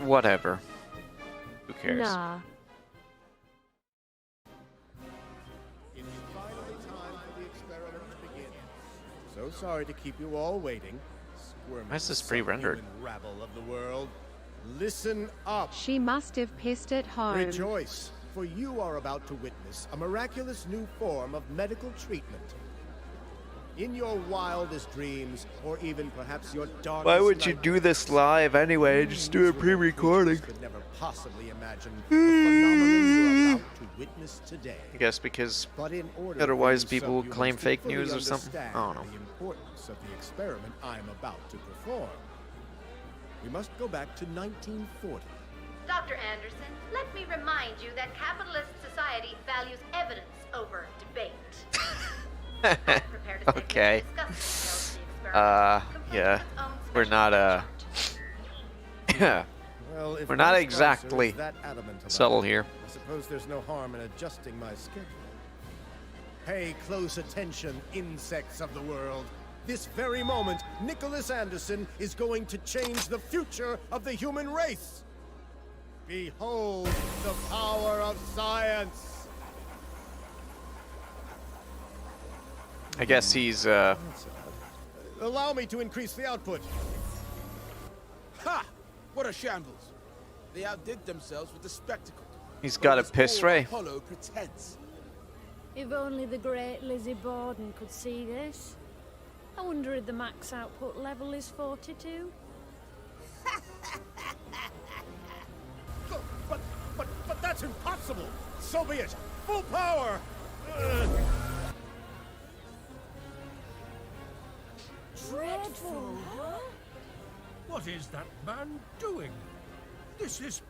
Speaker 1: whatever. Who cares?
Speaker 3: Nah.
Speaker 4: It is finally time for the experiment to begin. So sorry to keep you all waiting. Squirming
Speaker 1: Why is this pre-rendered?
Speaker 4: subhuman rabble of the world. Listen up.
Speaker 7: She must have pissed at home.
Speaker 4: Rejoice, for you are about to witness a miraculous new form of medical treatment. In your wildest dreams, or even perhaps your darkest
Speaker 1: Why would you
Speaker 4: nightmares,
Speaker 1: do this live anyway? Just do a pre-recording.
Speaker 4: could never possibly imagine the phenomenon you're about to witness today.
Speaker 1: I guess because
Speaker 4: But in order
Speaker 1: otherwise
Speaker 4: for you
Speaker 1: people will
Speaker 4: subhumans
Speaker 1: claim
Speaker 4: to
Speaker 1: fake
Speaker 4: fully
Speaker 1: news or something.
Speaker 4: understand
Speaker 1: I don't know.
Speaker 4: the importance of the experiment I'm about to perform, we must go back to 1940.
Speaker 13: Dr. Anderson, let me remind you that capitalist society values evidence over debate. I'm prepared to
Speaker 1: Okay.
Speaker 13: discuss the details of the experiment,
Speaker 1: Yeah.
Speaker 13: confronting its own
Speaker 1: We're
Speaker 13: special
Speaker 1: not
Speaker 4: Well, if
Speaker 1: we're not
Speaker 4: my sponsor
Speaker 1: exactly
Speaker 4: is that adamant about
Speaker 1: subtle
Speaker 4: it,
Speaker 1: here.
Speaker 4: I suppose there's no harm in adjusting my schedule. Pay close attention, insects of the world. This very moment, Nicholas Anderson is going to change the future of the human race. Behold the power of science.
Speaker 1: I guess he's
Speaker 4: Allow me to increase the output.
Speaker 14: Ha! What a shambles. They outdid themselves with the spectacle.
Speaker 1: he's got a
Speaker 14: But it was
Speaker 1: piss
Speaker 14: all
Speaker 1: ray.
Speaker 14: hollow pretense.
Speaker 8: If only the great Lizzie Borden could see this. I wonder if the max output level is 42.
Speaker 4: But that's impossible. So be it. Full power.
Speaker 8: Dreadful, huh?
Speaker 5: What is that man doing? This is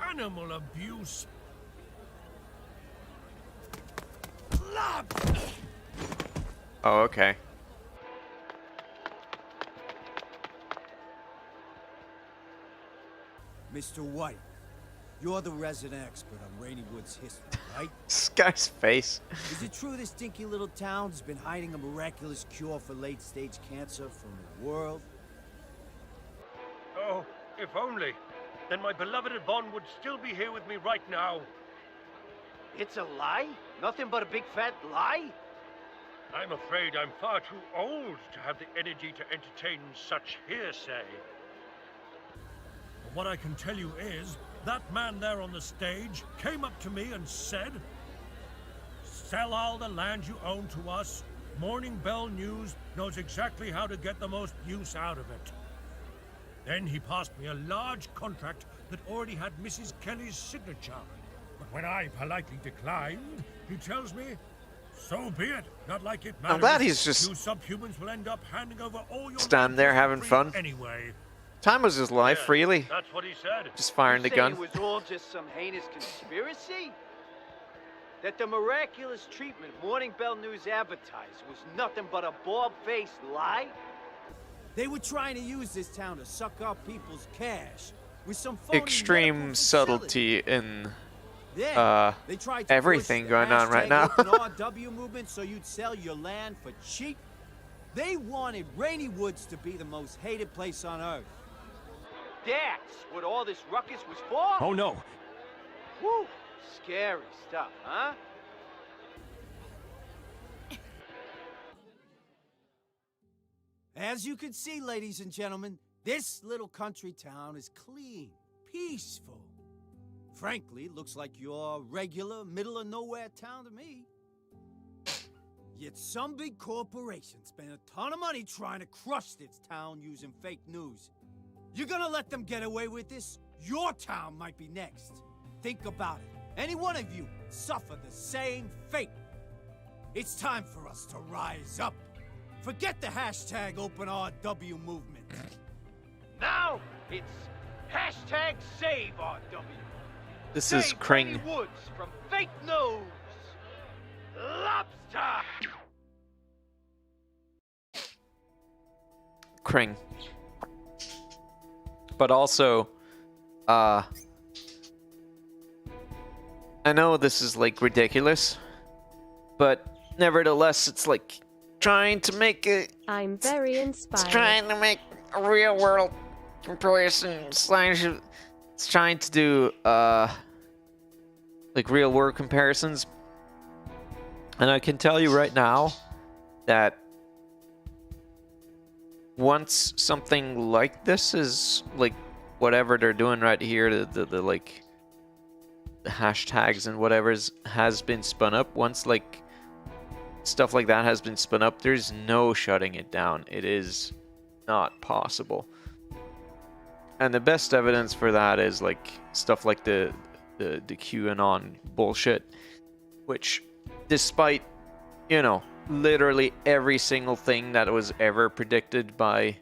Speaker 5: animal abuse.
Speaker 1: Oh, okay.
Speaker 15: Mr. White, you're the resident expert on Rainy Woods history, right?
Speaker 1: This guy's face.
Speaker 15: Is it true this dinky little town has been hiding a miraculous cure for late-stage cancer from the world?
Speaker 5: Oh, if only. Then my beloved Yvonne would still be here with me right now.
Speaker 16: It's a lie? Nothing but a big fat lie?
Speaker 5: I'm afraid I'm far too old to have the energy to entertain such hearsay. What I can tell you is, that man there on the stage came up to me and said, "Sell all the land you own to us. Morning Bell News knows exactly how to get the most use out of it." Then he passed me a large contract that already had Mrs. Kelly's signature. But when I politely declined, he tells me, "So be it. Not like it matters.
Speaker 1: I'm glad he's just
Speaker 5: You subhumans will end up handing over all your
Speaker 1: standing there having fun.
Speaker 5: anyway."
Speaker 1: Time was his life, freely.
Speaker 5: That's what he said.
Speaker 1: Just firing the
Speaker 16: You say
Speaker 1: gun.
Speaker 16: it was all just some heinous conspiracy? That the miraculous treatment Morning Bell News advertised was nothing but a bald-faced lie?
Speaker 15: They were trying to use this town to suck up people's cash with some phony
Speaker 1: Extreme
Speaker 15: medical
Speaker 1: subtlety in
Speaker 15: Then they tried to
Speaker 1: everything
Speaker 15: push
Speaker 1: going on right now.
Speaker 15: the RW movement so you'd sell your land for cheap. They wanted Rainy Woods to be the most hated place on earth.
Speaker 16: That's what all this ruckus was for?
Speaker 10: Oh no.
Speaker 16: Whew. Scary stuff, huh?
Speaker 15: As you can see, ladies and gentlemen, this little country town is clean, peaceful. Frankly, looks like your regular middle-of-nowhere town to me. Yet some big corporation spent a ton of money trying to crush this town using fake news. You're gonna let them get away with this? Your town might be next. Think about it. Any one of you suffer the same fate. It's time for us to rise up. Forget the hashtag OpenRW movement.
Speaker 16: Now it's hashtag SaveRW.
Speaker 1: This is
Speaker 16: Save
Speaker 1: Kring.
Speaker 16: Rainy Woods from fake news. Lobster.
Speaker 1: Kring. But also, I know this is like ridiculous, but nevertheless, it's like trying to make it.
Speaker 3: I'm very inspired.
Speaker 1: It's trying to make a real world comparison. It's trying to do like real world comparisons, and I can tell you right now that once something like this is like whatever they're doing right here, the like the hashtags and whatever's has been spun up, once like stuff like that has been spun up, there's no shutting it down. It is not possible. And the best evidence for that is like stuff like the QAnon bullshit, which despite, you know, literally every single thing that was ever predicted by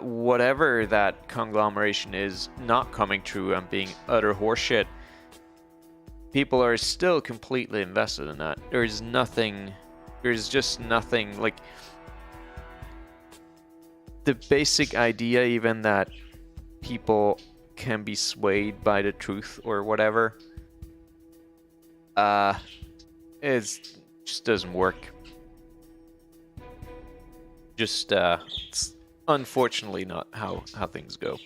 Speaker 1: whatever that conglomeration is not coming true and being utter horseshit, people are still completely invested in that. There's just nothing, like, the basic idea even that people can be swayed by the truth or whatever, just doesn't work. Just it's unfortunately not how things go.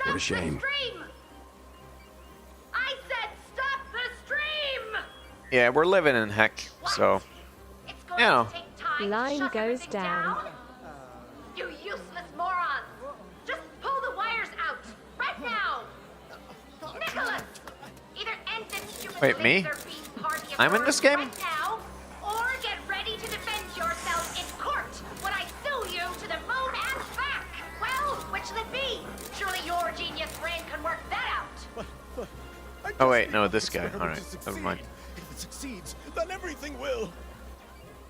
Speaker 10: What a shame.
Speaker 13: Stream! I said stop the stream!
Speaker 1: Yeah, we're living in heck, so you know.
Speaker 3: Line goes down.
Speaker 13: You useless morons! Just pull the wires out right now! Nicholas! Either end this stupid
Speaker 1: Wait, me?
Speaker 13: laser beam party of
Speaker 1: I'm in
Speaker 13: yours
Speaker 1: this game?
Speaker 13: right now, or get ready to defend yourself in court when I sue you to the moon and back! Well, which will it be? Surely your genius brain can work that out!
Speaker 1: Oh wait, no, this guy. Alright, never mind.
Speaker 4: If it succeeds, then everything will.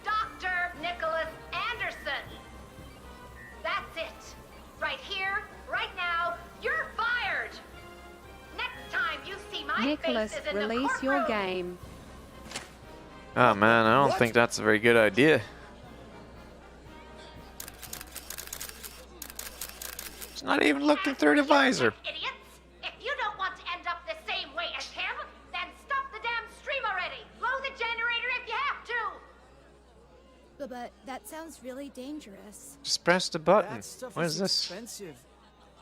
Speaker 13: Dr. Nicholas Anderson! That's it. Right here, right now, you're fired! Next time you see my
Speaker 7: Nicholas,
Speaker 13: face is in the
Speaker 7: release your
Speaker 13: courtroom.
Speaker 7: game.
Speaker 1: Oh man, I don't think that's a very good idea. It's not even looking through the visor.
Speaker 13: Idiots! If you don't want to end up the same way as him, then stop the damn stream already! Blow the generator if you have to!
Speaker 2: But that sounds really dangerous.
Speaker 1: Just press the button.
Speaker 15: That stuff
Speaker 1: What is this?
Speaker 15: expensive.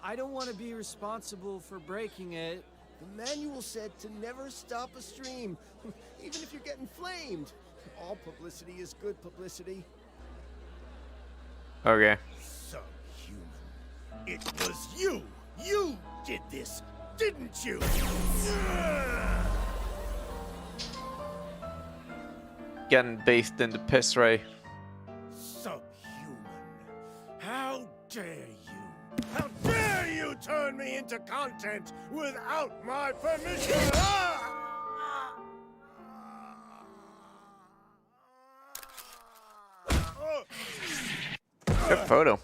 Speaker 15: I don't want to be responsible for breaking it.
Speaker 4: The manual said to never stop a stream, even if you're getting flamed. All publicity is good publicity.
Speaker 1: Okay.
Speaker 4: Subhuman. It was you! You did this, didn't you?
Speaker 1: Getting bathed in the piss ray.
Speaker 4: Subhuman. How dare you? How dare you turn me into content without my permission?
Speaker 1: Good photo.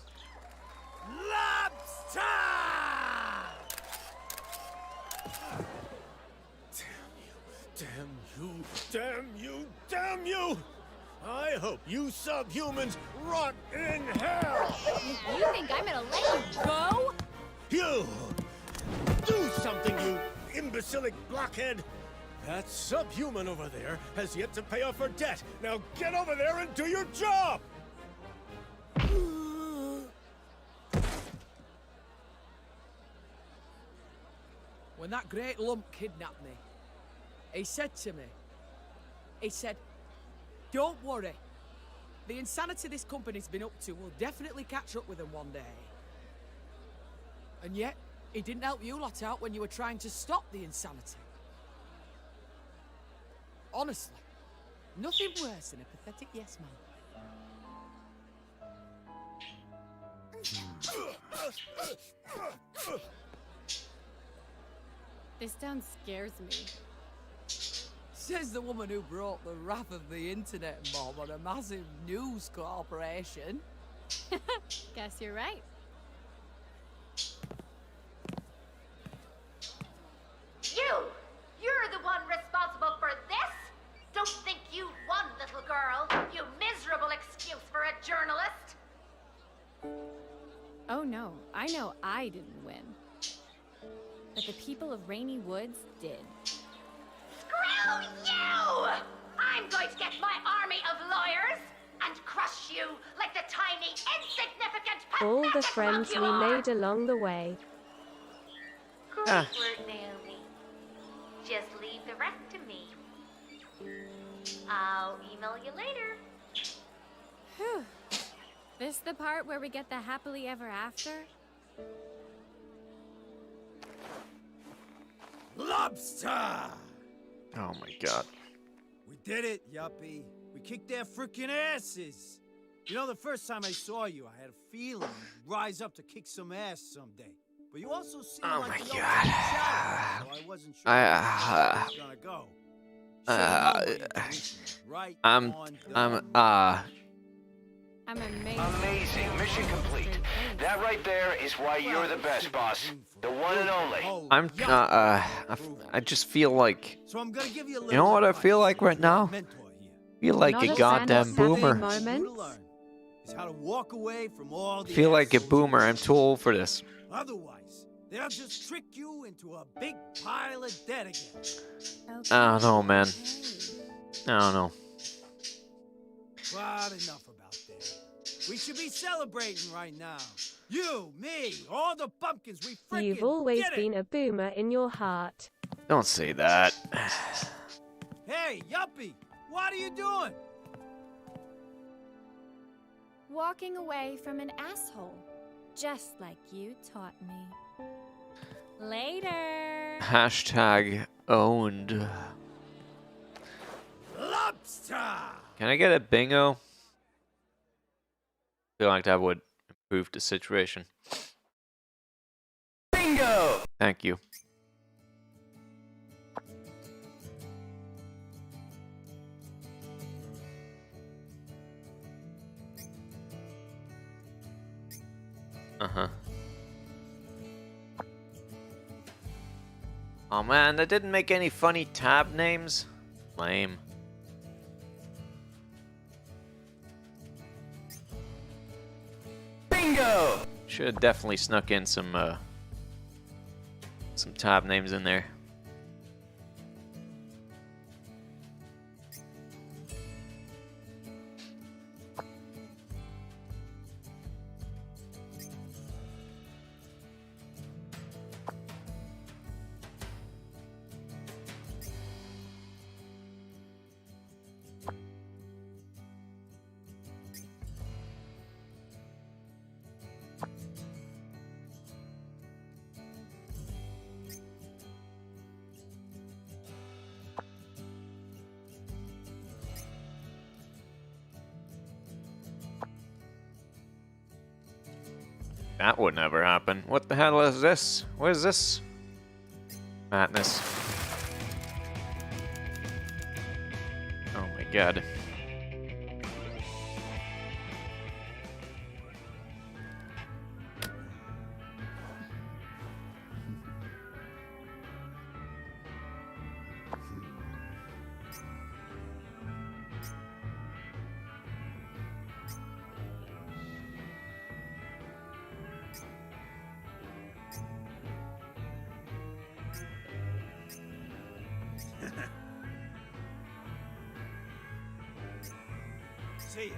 Speaker 4: Lobster! Damn you, damn you, damn you! I hope you subhumans rot in hell!
Speaker 2: You think I'm gonna let you go?
Speaker 4: You! Do something, you imbecilic blockhead! That subhuman over there has yet to pay off her debt. Now get over there and do your job!
Speaker 17: When that great lump kidnapped me, he said to me, he said, "Don't worry. The insanity this company's been up to will definitely catch up with them one day." And yet, he didn't help you lot out when you were trying to stop the insanity. Honestly, nothing worse than a pathetic yes man.
Speaker 2: This town scares me.
Speaker 17: Says the woman who brought the wrath of the internet mob on a massive news corporation.
Speaker 2: Guess you're right.
Speaker 13: You're the one responsible for this? Don't think you won, little girl. You miserable excuse for a journalist.
Speaker 2: Oh no, I know I didn't win. But the people of Rainy Woods did.
Speaker 13: Screw you! I'm going to get my army of lawyers and crush you like the tiny, insignificant,
Speaker 3: All the
Speaker 13: pathetic
Speaker 3: friends
Speaker 13: lump
Speaker 3: we
Speaker 13: you are.
Speaker 3: made along the way.
Speaker 13: Great work, Naomi. Just leave the rest to me. I'll email you later.
Speaker 2: Whew. This the part where we get the happily ever after?
Speaker 15: Lobster!
Speaker 1: Oh my god.
Speaker 15: We did it, Yuppie. We kicked their freaking asses. You know, the first time I saw you, I had a feeling you'd rise up to kick some ass someday. But you also seemed
Speaker 1: Oh
Speaker 15: like
Speaker 1: my
Speaker 15: you
Speaker 1: god.
Speaker 15: so I wasn't sure where you were gonna go. Right
Speaker 1: I'm
Speaker 2: amazing.
Speaker 16: Amazing. Mission complete. That right there is why you're the best, boss. The one and only.
Speaker 1: I'm I just feel like,
Speaker 15: So I'm gonna give you a
Speaker 1: you know what I feel like right now? I feel like a goddamn boomer.
Speaker 15: moment is how to walk away from all
Speaker 1: I
Speaker 15: the
Speaker 1: feel like a
Speaker 15: assholes.
Speaker 1: boomer. I'm too old for this.
Speaker 15: Otherwise, they'll just trick you into a big pile of debt again.
Speaker 1: I don't know, man. I don't know.
Speaker 15: But enough about that. We should be celebrating right now. You, me, all the pumpkins, we freaking
Speaker 3: You've always
Speaker 15: did it.
Speaker 3: been a boomer in your heart.
Speaker 1: Don't say that.
Speaker 15: Hey, Yuppie, what are you doing?
Speaker 2: Walking away from an asshole. Just like you taught me. Later.
Speaker 1: Hashtag owned.
Speaker 15: Lobster!
Speaker 1: Can I get a bingo? I feel like that would improve the situation.
Speaker 16: Bingo!
Speaker 1: Thank you. Uh-huh. Oh man, that didn't make any funny tab names. Lame.
Speaker 16: Bingo!
Speaker 1: Should have definitely snuck in some tab names in there. That would never happen. What the hell is this? What is this? Madness. Oh my god.
Speaker 15: See ya.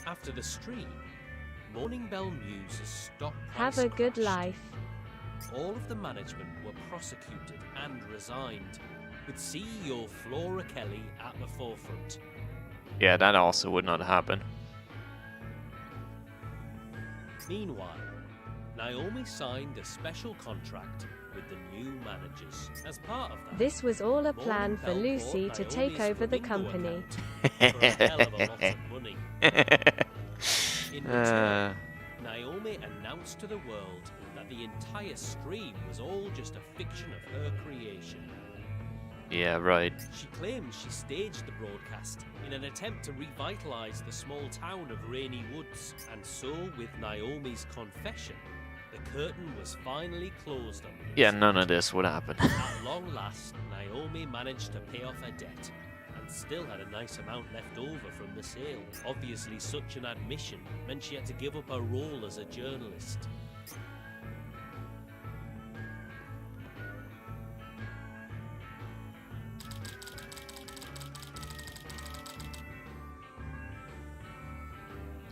Speaker 18: After the stream, Morning Bell News has stopped
Speaker 3: Have a good life.
Speaker 18: All of the management were prosecuted and resigned, with CEO Flora Kelly at the forefront.
Speaker 1: Yeah, that also would not happen.
Speaker 18: Meanwhile, Naomi signed a special contract with the new managers. As part of that,
Speaker 3: This was all a plan for
Speaker 18: Bell
Speaker 3: Lucy
Speaker 18: bought
Speaker 3: to take
Speaker 18: Naomi's
Speaker 3: over the
Speaker 18: Flamingo
Speaker 3: company.
Speaker 18: account for a hell of a lot of money. In return, Naomi announced to the world that the entire stream was all just a fiction of her creation.
Speaker 1: Yeah, right.
Speaker 18: She claims she staged the broadcast in an attempt to revitalize the small town of Rainy Woods, and so with Naomi's confession, the curtain was finally closed on the
Speaker 1: Yeah, none of this would happen.
Speaker 18: At long last, Naomi managed to pay off her debt and still had a nice amount left over from the sale. Obviously, such an admission meant she had to give up her role as a journalist.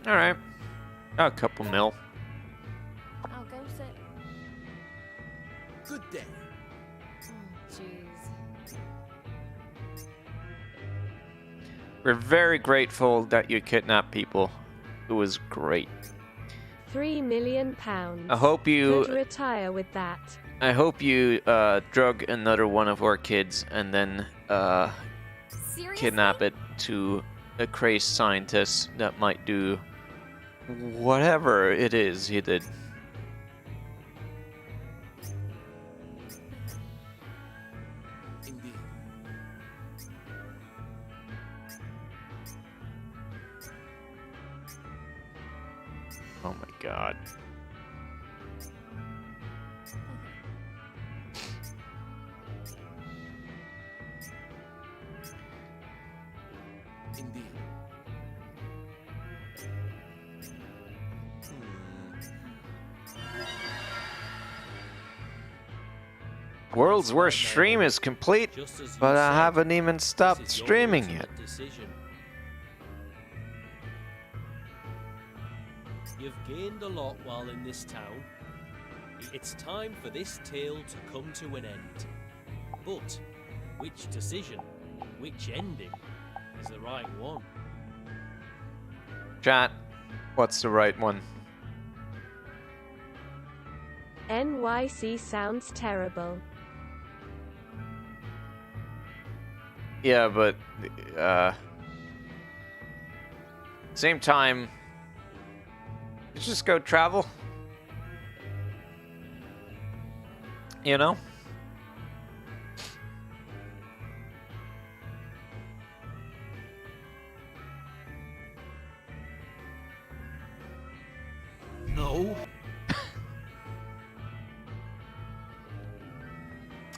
Speaker 1: Alright. A couple mil.
Speaker 2: I'll go sit.
Speaker 14: Good day.
Speaker 2: Oh, jeez.
Speaker 1: We're very grateful that you kidnapped people. It was great.
Speaker 3: £3 million.
Speaker 1: I hope you
Speaker 3: Could retire with that.
Speaker 1: I hope you drug another one of our kids and then kidnap it to a crazed scientist that might do whatever it is he did.
Speaker 14: Indeed.
Speaker 1: Oh my god.
Speaker 14: Indeed.
Speaker 1: World's worst stream is complete, but I haven't even stopped streaming yet.
Speaker 18: Decision. You've gained a lot while in this town. It's time for this tale to come to an end. But which decision, which ending, is the right one?
Speaker 1: Chat, what's the right one?
Speaker 3: NYC sounds terrible.
Speaker 1: Yeah, but same time, let's just go travel. You know?
Speaker 14: No.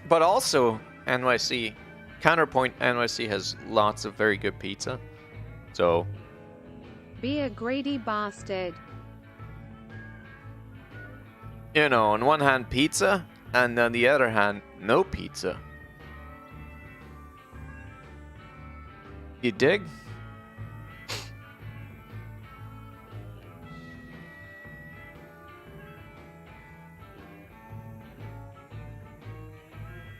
Speaker 1: But also, NYC, Counterpoint NYC has lots of very good pizza. So,
Speaker 7: Be a greedy bastard.
Speaker 1: you know, on one hand, pizza, and on the other hand, no pizza. You dig?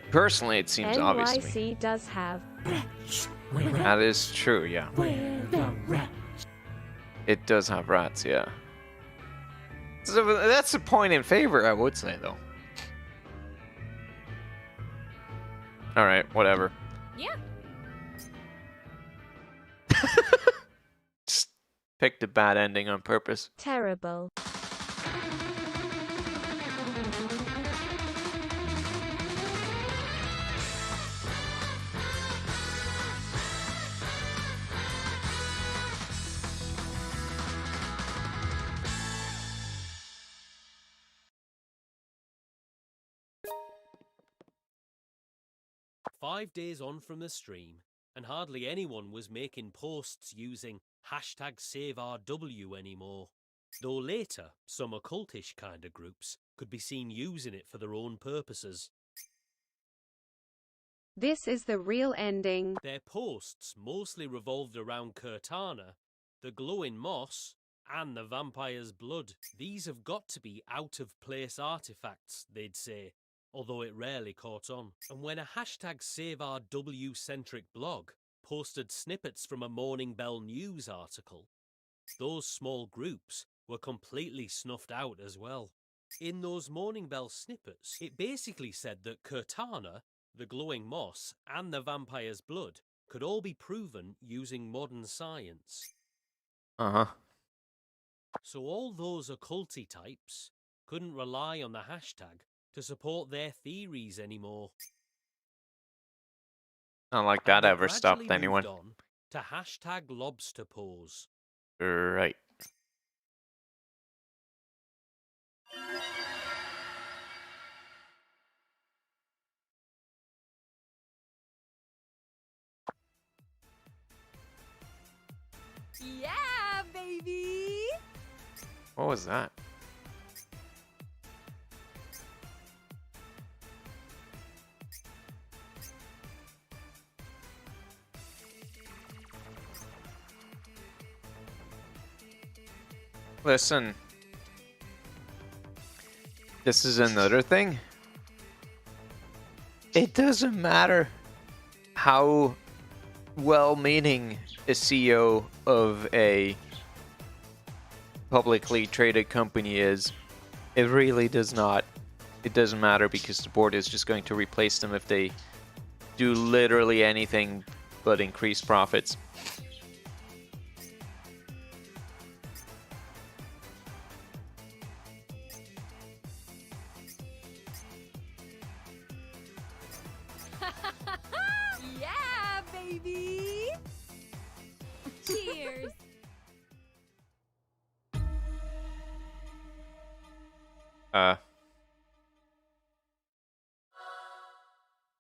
Speaker 1: Personally, it seems obvious to me.
Speaker 3: NYC does have.
Speaker 1: That is true, yeah. It does have rats, yeah. So that's a point in favor, I would say, though. Alright, whatever.
Speaker 2: Yeah.
Speaker 1: Just picked a bad ending on purpose.
Speaker 3: Terrible.
Speaker 18: "5 days on from the stream, and hardly anyone was making posts using #SaveRW anymore. Though later, some occultish kind of groups could be seen using it for their own purposes.
Speaker 7: This is the real ending.
Speaker 18: Their posts mostly revolved around Cortana, the glowing moss, and the vampire's blood. These have got to be out-of-place artifacts, they'd say, although it rarely caught on. And when a hashtag SaveOurW-centric blog posted snippets from a Morning Bell News article, those small groups were completely snuffed out as well. In those Morning Bell snippets, it basically said that Cortana, the glowing moss, and the vampire's blood could all be proven using modern science.
Speaker 1: Uh-huh.
Speaker 18: So all those occulty types couldn't rely on the hashtag to support their theories anymore.
Speaker 1: Not like that
Speaker 18: They
Speaker 1: ever stopped
Speaker 18: gradually
Speaker 1: anyone.
Speaker 18: moved on to hashtag lobster pose.
Speaker 1: Right.
Speaker 2: Yeah, baby!
Speaker 1: What was that? Listen. This is another thing. It doesn't matter how well-meaning a CEO of a publicly traded company is. It really does not. It doesn't matter because the board is just going to replace them if they do literally anything but increase profits.
Speaker 2: Yeah, baby! Cheers!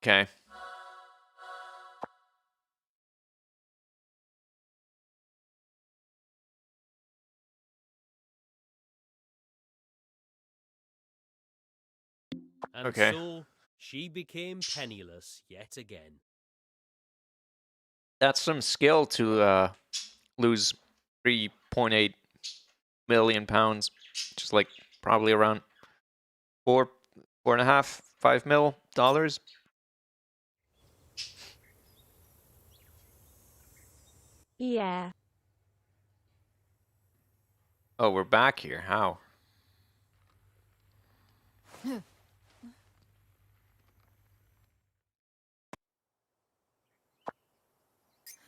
Speaker 1: Okay.
Speaker 18: And
Speaker 1: Okay.
Speaker 18: so she became penniless yet again.
Speaker 1: That's some skill to lose 3.8 million pounds, which is like probably around $4.5 million.
Speaker 3: Yeah.
Speaker 1: Oh, we're back here. How?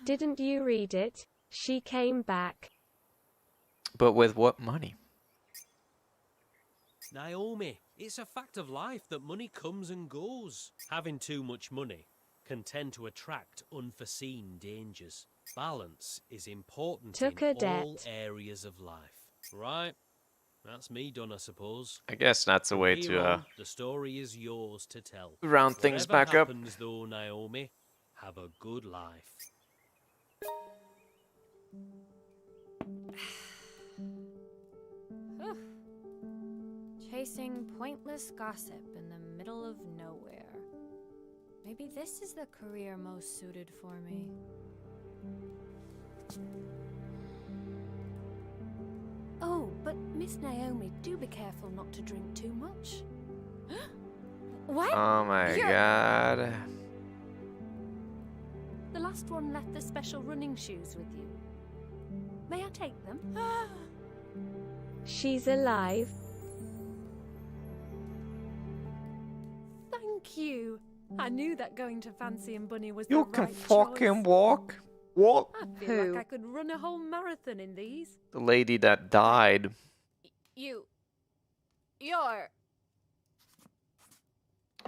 Speaker 3: Didn't you read it? She came back.
Speaker 1: But with what money?
Speaker 18: Naomi, it's a fact of life that money comes and goes. Having too much money can tend to attract unforeseen dangers. Balance is important
Speaker 3: Took
Speaker 18: in
Speaker 3: a debt.
Speaker 18: all areas of life. Right? That's me done, I suppose.
Speaker 1: I guess that's a way
Speaker 18: From
Speaker 1: to
Speaker 18: here on, the story is yours to tell.
Speaker 1: round things
Speaker 18: Whatever
Speaker 1: back up.
Speaker 18: happens, though, Naomi, have a good life.
Speaker 2: Whew. Chasing pointless gossip in the middle of nowhere. Maybe this is the career most suited for me.
Speaker 8: Oh, but Miss Naomi, do be careful not to drink too much.
Speaker 2: What?
Speaker 1: Oh my god.
Speaker 8: The last one left the special running shoes with you. May I take them?
Speaker 3: She's alive.
Speaker 8: Thank you. I knew that going to Fancy and Bunny was
Speaker 1: You
Speaker 8: the
Speaker 1: can
Speaker 8: right
Speaker 1: fucking
Speaker 8: choice.
Speaker 1: walk. What?
Speaker 8: I feel like I could run a whole marathon in these.
Speaker 1: The lady that died.
Speaker 2: You're...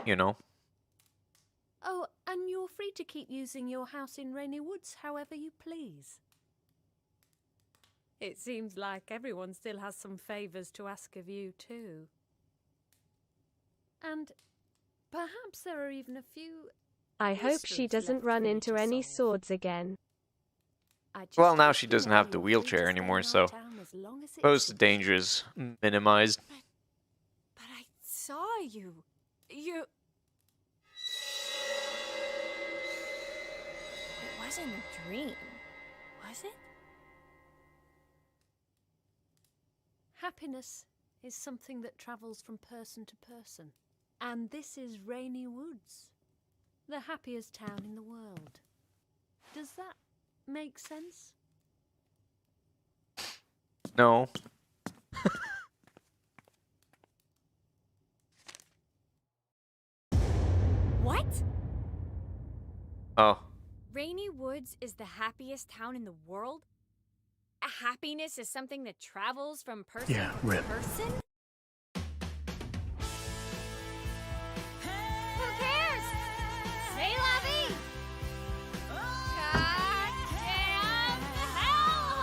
Speaker 1: You know.
Speaker 8: Oh, and you're free to keep using your house in Rainy Woods however you please. It seems like everyone still has some favours to ask of you, too. And perhaps there are even a few...
Speaker 3: I hope she
Speaker 8: mysteries
Speaker 3: doesn't
Speaker 8: left
Speaker 3: run
Speaker 8: for me
Speaker 3: into
Speaker 8: to
Speaker 3: any
Speaker 8: solve.
Speaker 3: swords again.
Speaker 8: I just
Speaker 1: Well, now
Speaker 8: hope
Speaker 1: she
Speaker 8: you
Speaker 1: doesn't
Speaker 8: know
Speaker 1: have the
Speaker 8: you're free
Speaker 1: wheelchair
Speaker 8: to stay
Speaker 1: anymore,
Speaker 8: in
Speaker 1: so
Speaker 8: our town as long as it
Speaker 1: suppose the
Speaker 8: suits
Speaker 1: danger is minimized.
Speaker 2: But I saw you. You... wasn't a dream, was it?
Speaker 8: Happiness is something that travels from person to person. And this is Rainy Woods, the happiest town in the world. Does that make sense?
Speaker 1: No.
Speaker 2: What?
Speaker 1: Oh.
Speaker 2: Rainy Woods is the happiest town in the world? Happiness is something that travels from person to person? Who cares? C'est la vie! Goddamn hell!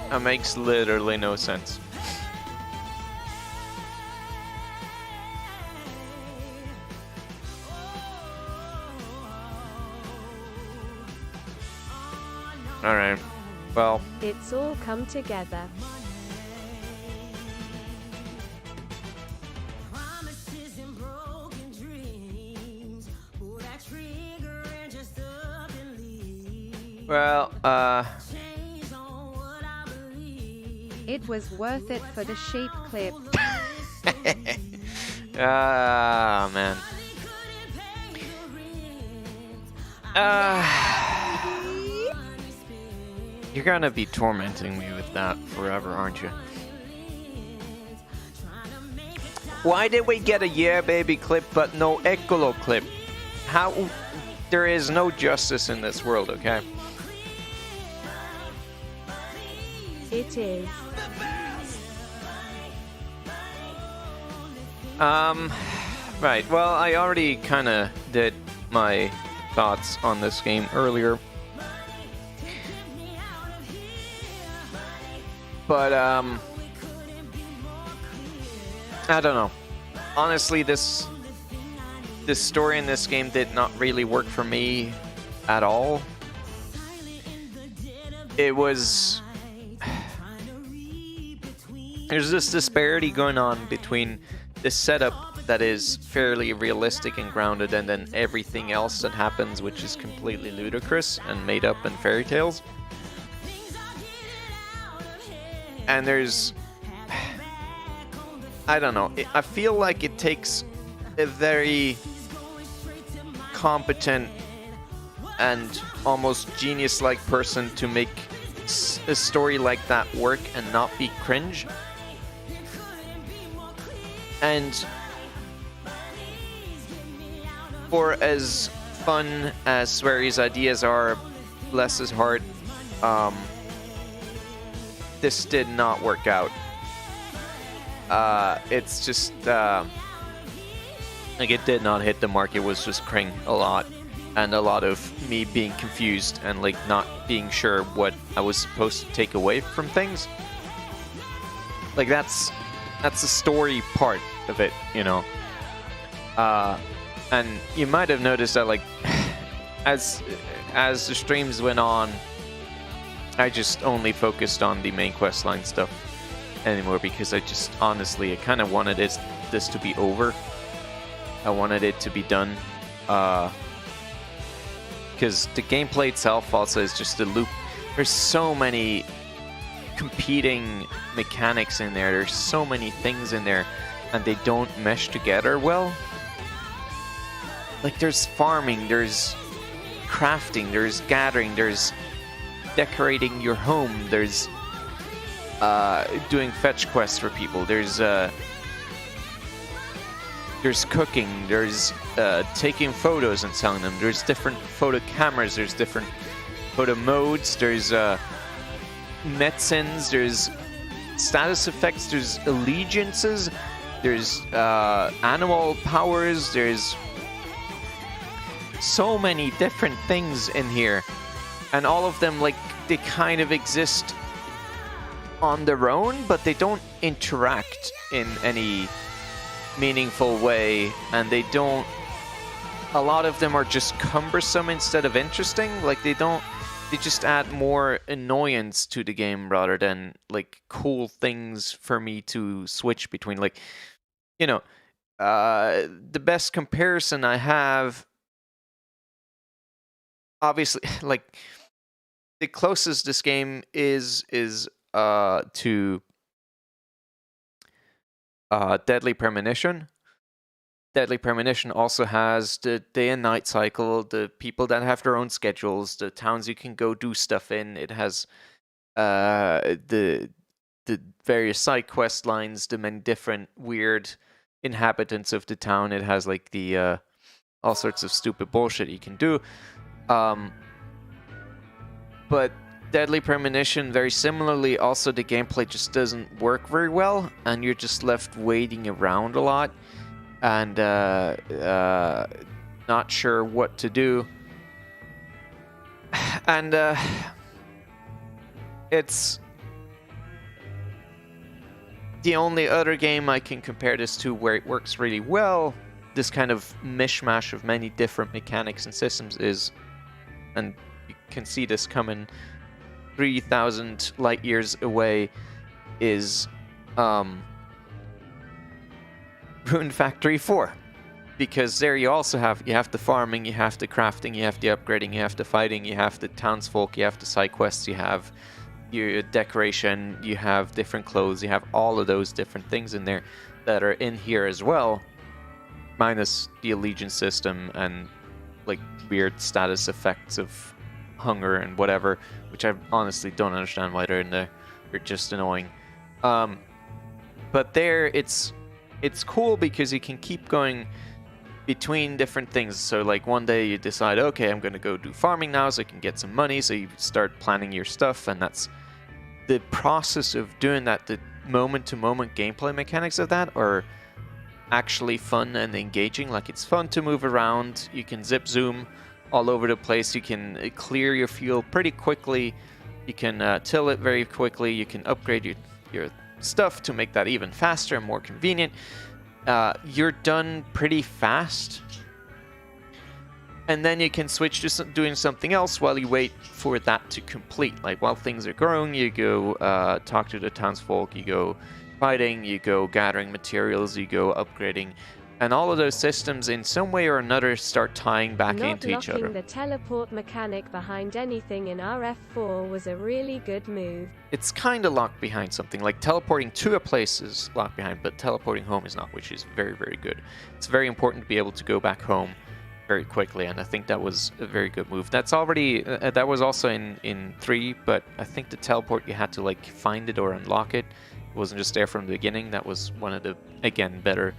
Speaker 1: That makes literally no sense. Alright, well.
Speaker 3: It's all come together.
Speaker 1: Well,
Speaker 7: It was worth it for the sheep clip.
Speaker 1: ah, man. You're gonna be tormenting me with that forever, aren't you? Why did we get a Yeah Baby clip but no Ecolo clip? How? There is no justice in this world, okay?
Speaker 3: It is.
Speaker 1: Right, well, I already kind of did my thoughts on this game earlier. But, I don't know. Honestly, this story in this game did not really work for me at all. It was... There's this disparity going on between this setup that is fairly realistic and grounded, and then everything else that happens, which is completely ludicrous and made up in fairy tales. And there's... I don't know. I feel like it takes a very competent and almost genius-like person to make a story like that work and not be cringe. And for as fun as Swery's ideas are, bless his heart, this did not work out. It's just, like, it did not hit the mark. It was just cring a lot. And a lot of me being confused and, like, not being sure what I was supposed to take away from things. Like, that's the story part of it, you know. And you might have noticed that, like, as the streams went on, I just only focused on the main questline stuff anymore, because I just, honestly, I kind of wanted this to be over. I wanted it to be done. Because the gameplay itself also is just a loop. There's so many competing mechanics in there. There's so many things in there, and they don't mesh together well. Like, there's farming, there's crafting, there's gathering, there's decorating your home, there's doing fetch quests for people, there's cooking, there's taking photos and selling them, there's different photo cameras, there's different photo modes, there's medicines, there's status effects, there's allegiances, there's animal powers, there's so many different things in here, and all of them, like, they kind of exist on their own, but they don't interact in any meaningful way, and they don't, a lot of them are just cumbersome instead of interesting. Like, they just add more annoyance to the game rather than, like, cool things for me to switch between. Like, you know, the best comparison I have, obviously, like the closest this game is to Deadly Premonition. Deadly Premonition also has the day and night cycle, the people that have their own schedules, the towns you can go do stuff in. It has the various side quest lines, the many different weird inhabitants of the town. It has like the all sorts of stupid bullshit you can do. But Deadly Premonition, very similarly, also the gameplay just doesn't work very well, and you're just left waiting around a lot, and not sure what to do. And it's the only other game I can compare this to where it works really well, this kind of mishmash of many different mechanics and systems is, and you can see this coming 3,000 light years away, is Rune Factory 4. Because there you also have the farming, you have the crafting, you have the upgrading, you have the fighting, you have the townsfolk, you have the side quests, you have your decoration, you have different clothes, you have all of those different things in there that are in here as well, minus the allegiance system and like weird status effects of hunger and whatever, which I honestly don't understand why they're in there. They're just annoying. But there, it's cool because you can keep going between different things. So like one day you decide, okay, I'm going to go do farming now so I can get some money. So you start planning your stuff, and that's the process of doing that. The moment-to-moment gameplay mechanics of that are actually fun and engaging. Like, it's fun to move around. You can zip zoom all over the place. You can clear your field pretty quickly. You can till it very quickly. You can upgrade your stuff to make that even faster and more convenient. You're done pretty fast. And then you can switch to doing something else while you wait for that to complete. Like, while things are growing, you go talk to the townsfolk, you go fighting, you go gathering materials, you go upgrading. And all of those systems, in some way or another, start tying back into each other.
Speaker 3: Not locking the teleport mechanic behind anything in RF4 was a really good move.
Speaker 1: It's kind of locked behind something. Like, teleporting to a place is locked behind, but teleporting home is not, which is very, very good. It's very important to be able to go back home very quickly, and I think that was a very good move. That's already that was also in 3, but I think the teleport, you had to like find it or unlock it. It wasn't just there from the beginning. That was one of the, again, better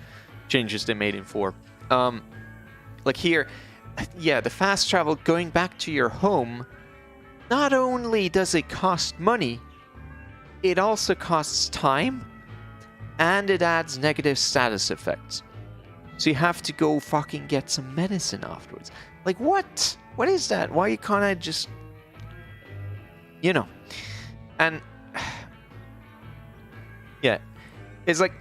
Speaker 1: changes they made in 4. Like here, yeah, the fast travel going back to your home, not only does it cost money, it also costs time, and it adds negative status effects. So you have to go fucking get some medicine afterwards. Like, what? What is that? Why can't I just... You know. And... yeah. It's like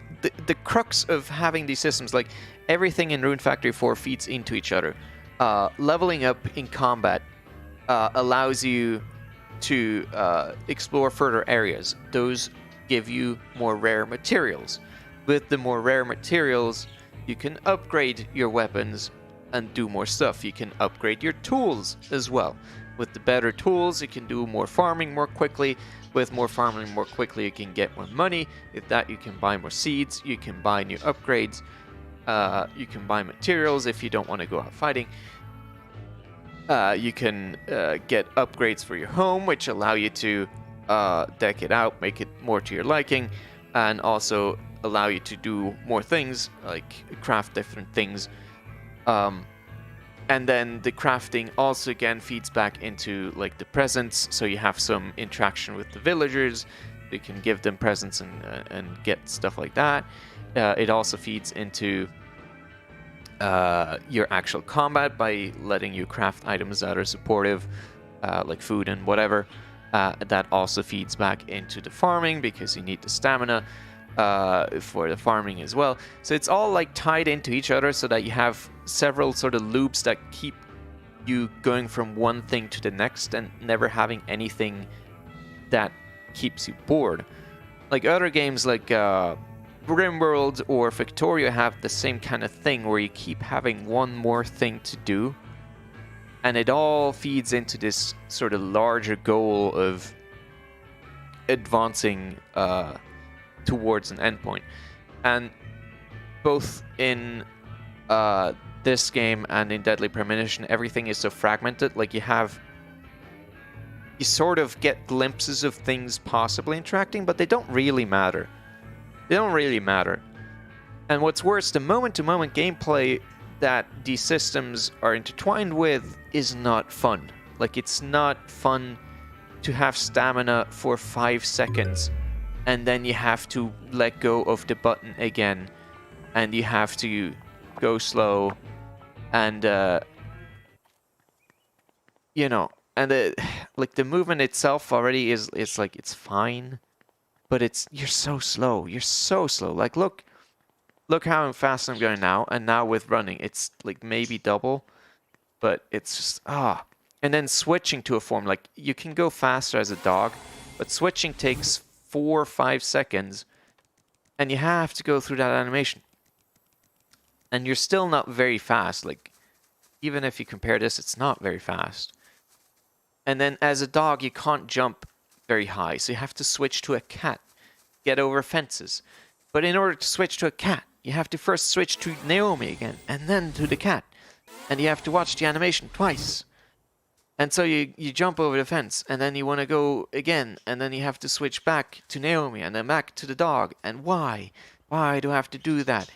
Speaker 1: the crux of having these systems. Like, everything in Rune Factory 4 feeds into each other. Leveling up in combat allows you to explore further areas. Those give you more rare materials. With the more rare materials, you can upgrade your weapons and do more stuff. You can upgrade your tools as well. With the better tools, you can do more farming more quickly. With more farming more quickly, you can get more money. With that, you can buy more seeds. You can buy new upgrades. You can buy materials if you don't want to go out fighting. You can get upgrades for your home, which allow you to deck it out, make it more to your liking, and also allow you to do more things, like craft different things. And then the crafting also again feeds back into like the presents, so you have some interaction with the villagers. You can give them presents and get stuff like that. It also feeds into your actual combat by letting you craft items that are supportive, like food and whatever. That also feeds back into the farming because you need the stamina for the farming as well. So it's all like tied into each other so that you have several sort of loops that keep you going from one thing to the next and never having anything that keeps you bored. Like other games like RimWorld or Victoria have the same kind of thing where you keep having one more thing to do, and it all feeds into this sort of larger goal of advancing towards an endpoint. And both in this game and in Deadly Premonition, everything is so fragmented. Like you sort of get glimpses of things possibly interacting, but they don't really matter. They don't really matter. And what's worse, the moment-to-moment gameplay that these systems are intertwined with is not fun. Like, it's not fun to have stamina for 5 seconds, and then you have to let go of the button again, and you have to go slow, and, you know, and like, the movement itself already is like, it's fine. But you're so slow. You're so slow. Like, look how fast I'm going now. And now with running, it's like maybe double. But it's just, And then switching to a form. Like, you can go faster as a dog. But switching takes 4 or 5 seconds. And you have to go through that animation. And you're still not very fast. Like, even if you compare this, it's not very fast. And then as a dog, you can't jump very high, so you have to switch to a cat, get over fences. But in order to switch to a cat, you have to first switch to Naomi again, and then to the cat. And you have to watch the animation twice. And so you jump over the fence, and then you want to go again, and then you have to switch back to Naomi, and then back to the dog. And why? Why do I have to do that?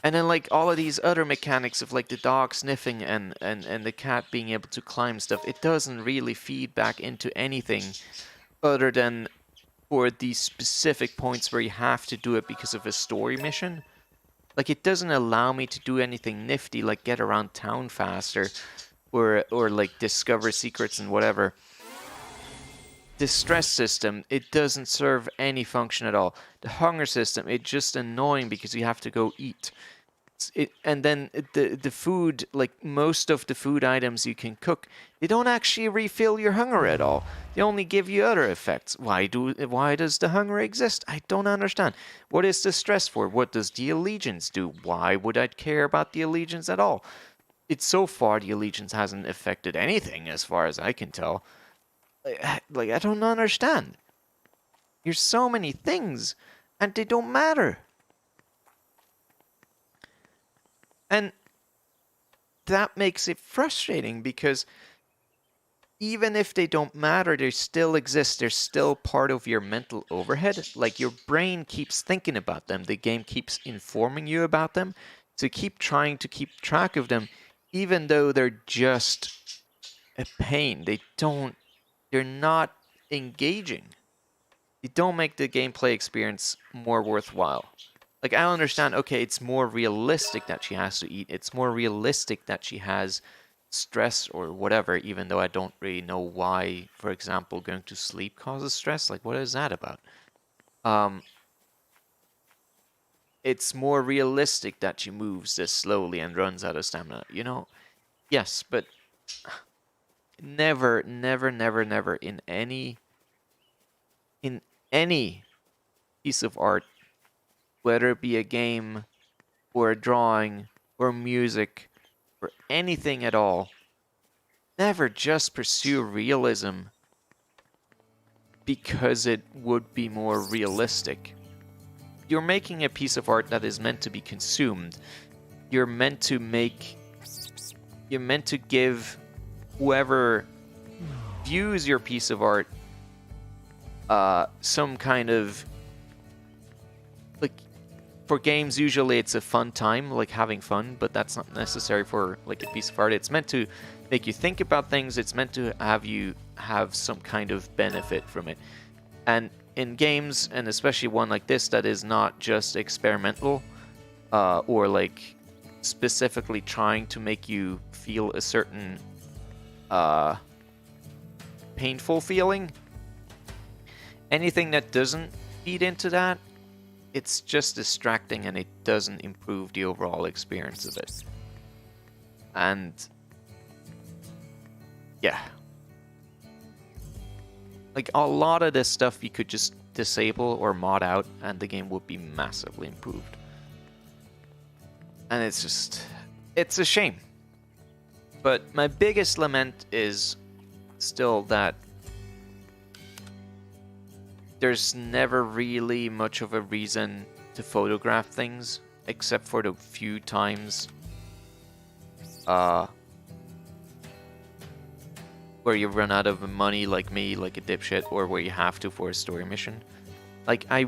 Speaker 1: And then, like, all of these other mechanics of, like, the dog sniffing and the cat being able to climb stuff, it doesn't really feed back into anything other than for these specific points where you have to do it because of a story mission. Like, it doesn't allow me to do anything nifty, like get around town faster or like, discover secrets and whatever. The stress system, it doesn't serve any function at all. The hunger system, it's just annoying because you have to go eat. And then the food, like most of the food items you can cook, they don't actually refill your hunger at all. They only give you other effects. Why does the hunger exist? I don't understand. What is the stress for? What does the allegiance do? Why would I care about the allegiance at all? It's so far the allegiance hasn't affected anything as far as I can tell. Like, I don't understand. There's so many things, and they don't matter. And that makes it frustrating because even if they don't matter, they still exist. They're still part of your mental overhead. Like, your brain keeps thinking about them. The game keeps informing you about them. So keep trying to keep track of them, even though they're just a pain. They're not engaging. They don't make the gameplay experience more worthwhile. Like, I understand, okay, it's more realistic that she has to eat. It's more realistic that she has stress or whatever, even though I don't really know why, for example, going to sleep causes stress. Like, what is that about? It's more realistic that she moves this slowly and runs out of stamina, you know? Yes, but never in any piece of art, whether it be a game or a drawing or music or anything at all, never just pursue realism because it would be more realistic. You're making a piece of art that is meant to be consumed. You're meant to give whoever views your piece of art some kind of, like, for games usually it's a fun time, like having fun, but that's not necessary for like a piece of art. It's meant to make you think about things. It's meant to have you have some kind of benefit from it. And in games, and especially one like this that is not just experimental or like specifically trying to make you feel a certain painful feeling, anything that doesn't feed into that, it's just distracting and it doesn't improve the overall experience of it. And yeah, like a lot of this stuff you could just disable or mod out, and the game would be massively improved. And it's a shame. But my biggest lament is still that there's never really much of a reason to photograph things, except for the few times where you run out of money, like me, like a dipshit, or where you have to for a story mission. Like, I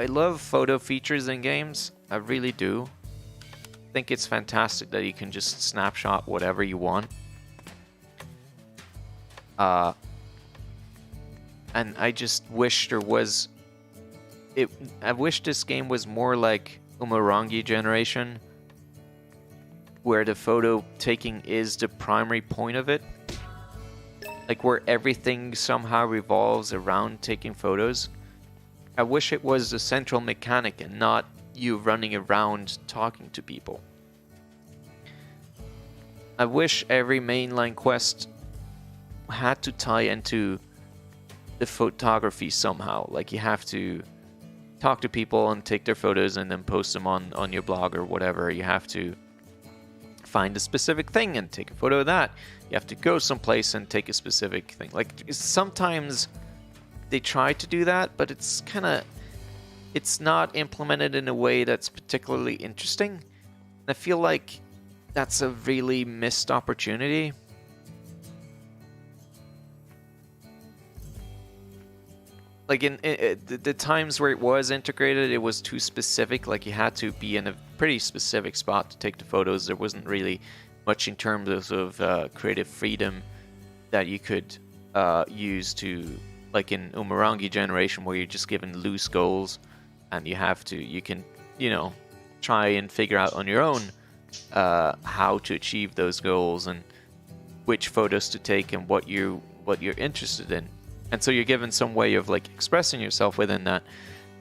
Speaker 1: love photo features in games. I really do. I think it's fantastic that you can just snapshot whatever you want. And I just wish there was... I wish this game was more like Umurangi Generation, where the photo taking is the primary point of it. Like, where everything somehow revolves around taking photos. I wish it was the central mechanic and not you running around talking to people. I wish every mainline quest had to tie into the photography somehow. Like, you have to talk to people and take their photos and then post them on your blog or whatever. You have to find a specific thing and take a photo of that. You have to go someplace and take a specific thing. Like, sometimes they try to do that, but it's not implemented in a way that's particularly interesting. And I feel like that's a really missed opportunity. Like, in the times where it was integrated, it was too specific. Like, you had to be in a pretty specific spot to take the photos. There wasn't really much in terms of creative freedom that you could use to, like in Umurangi Generation, where you're just given loose goals and you can, you know, try and figure out on your own how to achieve those goals and which photos to take and what you're interested in. And so you're given some way of, like, expressing yourself within that.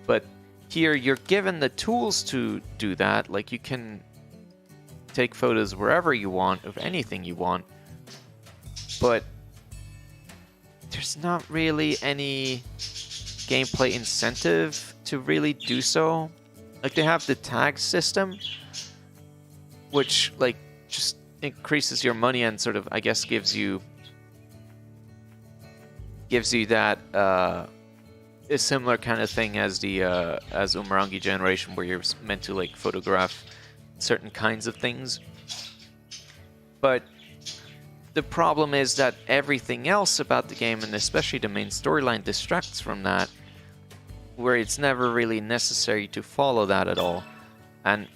Speaker 1: But here you're given the tools to do that. Like, you can take photos wherever you want of anything you want. But there's not really any gameplay incentive to really do so. Like, they have the tag system, which, like, just increases your money and sort of, I guess, gives you that a similar kind of thing as the as Umurangi Generation, where you're meant to, like, photograph certain kinds of things. But the problem is that everything else about the game, and especially the main storyline, distracts from that, where it's never really necessary to follow that at all. And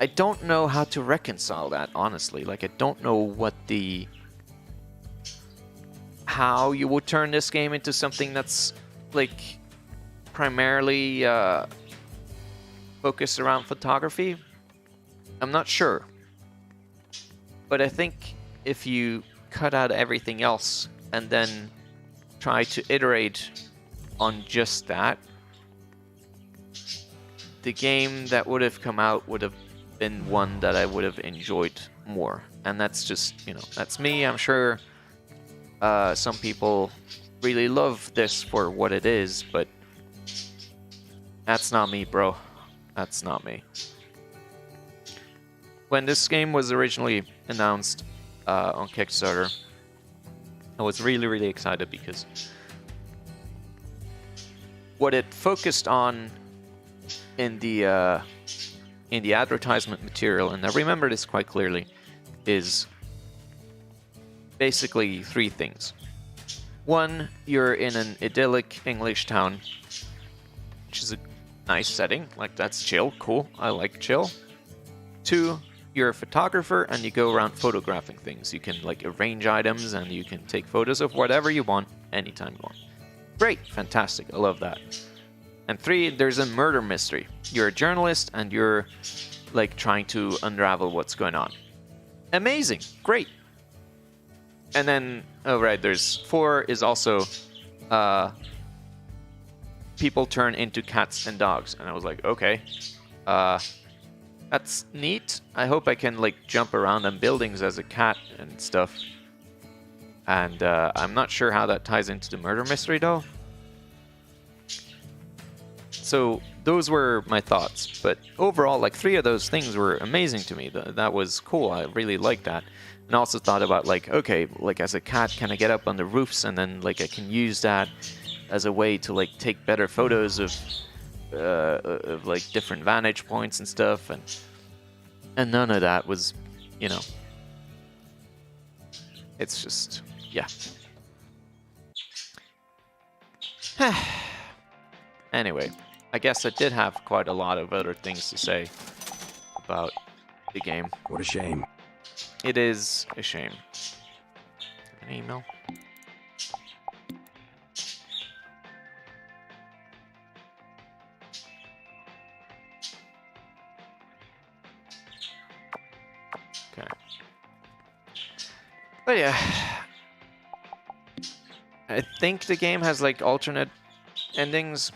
Speaker 1: I don't know how to reconcile that, honestly. Like, I don't know how you would turn this game into something that's, like, primarily focused around photography. I'm not sure. But I think if you cut out everything else and then try to iterate on just that, the game that would have come out would have been one that I would have enjoyed more. And that's just, you know, that's me. I'm sure some people really love this for what it is, but that's not me, bro. That's not me. When this game was originally announced on Kickstarter, I was really, really excited because what it focused on in the advertisement material, and I remember this quite clearly, is basically three things. One, you're in an idyllic English town, which is a nice setting. Like, that's chill, cool. I like chill. Two, you're a photographer and you go around photographing things. You can, like, arrange items and you can take photos of whatever you want anytime you want. Great, fantastic, I love that. And three, there's a murder mystery. You're a journalist and you're, like, trying to unravel what's going on. Amazing, great. And then, oh right, there's 4 is also people turn into cats and dogs. And I was like, okay, that's neat. I hope I can, like, jump around on buildings as a cat and stuff. And I'm not sure how that ties into the murder mystery, though. So those were my thoughts. But overall, like 3 of those things were amazing to me. That was cool. I really liked that. And I also thought about like, okay, like as a cat, can I get up on the roofs and then like I can use that as a way to like take better photos of like different vantage points and stuff, and none of that was, you know, it's just, yeah. Anyway, I guess I did have quite a lot of other things to say about the game.
Speaker 19: What a shame.
Speaker 1: It is a shame. An email? Okay. But yeah, I think the game has like alternate endings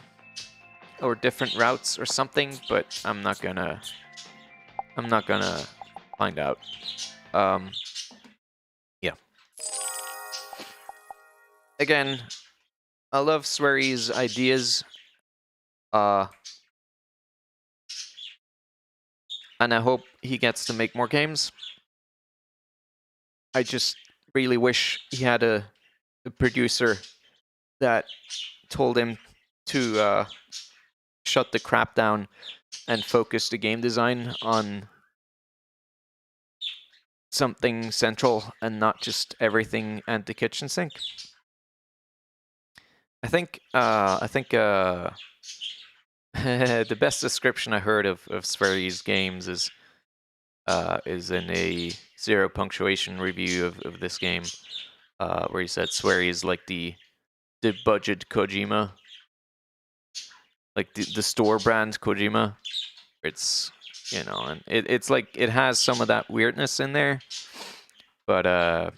Speaker 1: or different routes or something, but I'm not gonna find out. Yeah. Again, I love Swery's ideas. And I hope he gets to make more games. I just really wish he had a producer that told him to shut the crap down and focus the game design on something central and not just everything and the kitchen sink. I think the best description I heard of Swery's games is in a 0 punctuation review of this game, where he said Swery is like the budget Kojima, like the store brand Kojima. It's, you know, and it's like it has some of that weirdness in there, but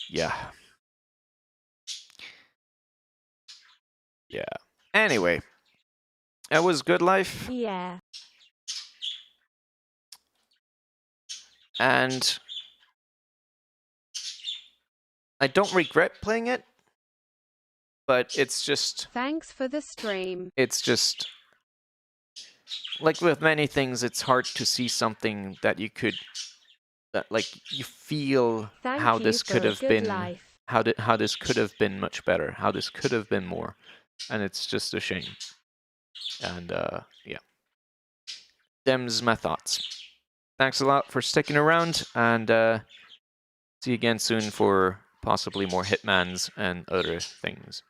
Speaker 1: yeah. Yeah. Anyway, that was Good Life.
Speaker 3: Yeah.
Speaker 1: And I don't regret playing it, but it's just...
Speaker 7: Thanks for the stream.
Speaker 1: It's just... Like with many things, it's hard to see something that you could... That, like, you feel how this could have been... How this could have been much better. How this could have been more. And it's just a shame. And, yeah. Them's my thoughts. Thanks a lot for sticking around, and see you again soon for possibly more Hitmans and other things.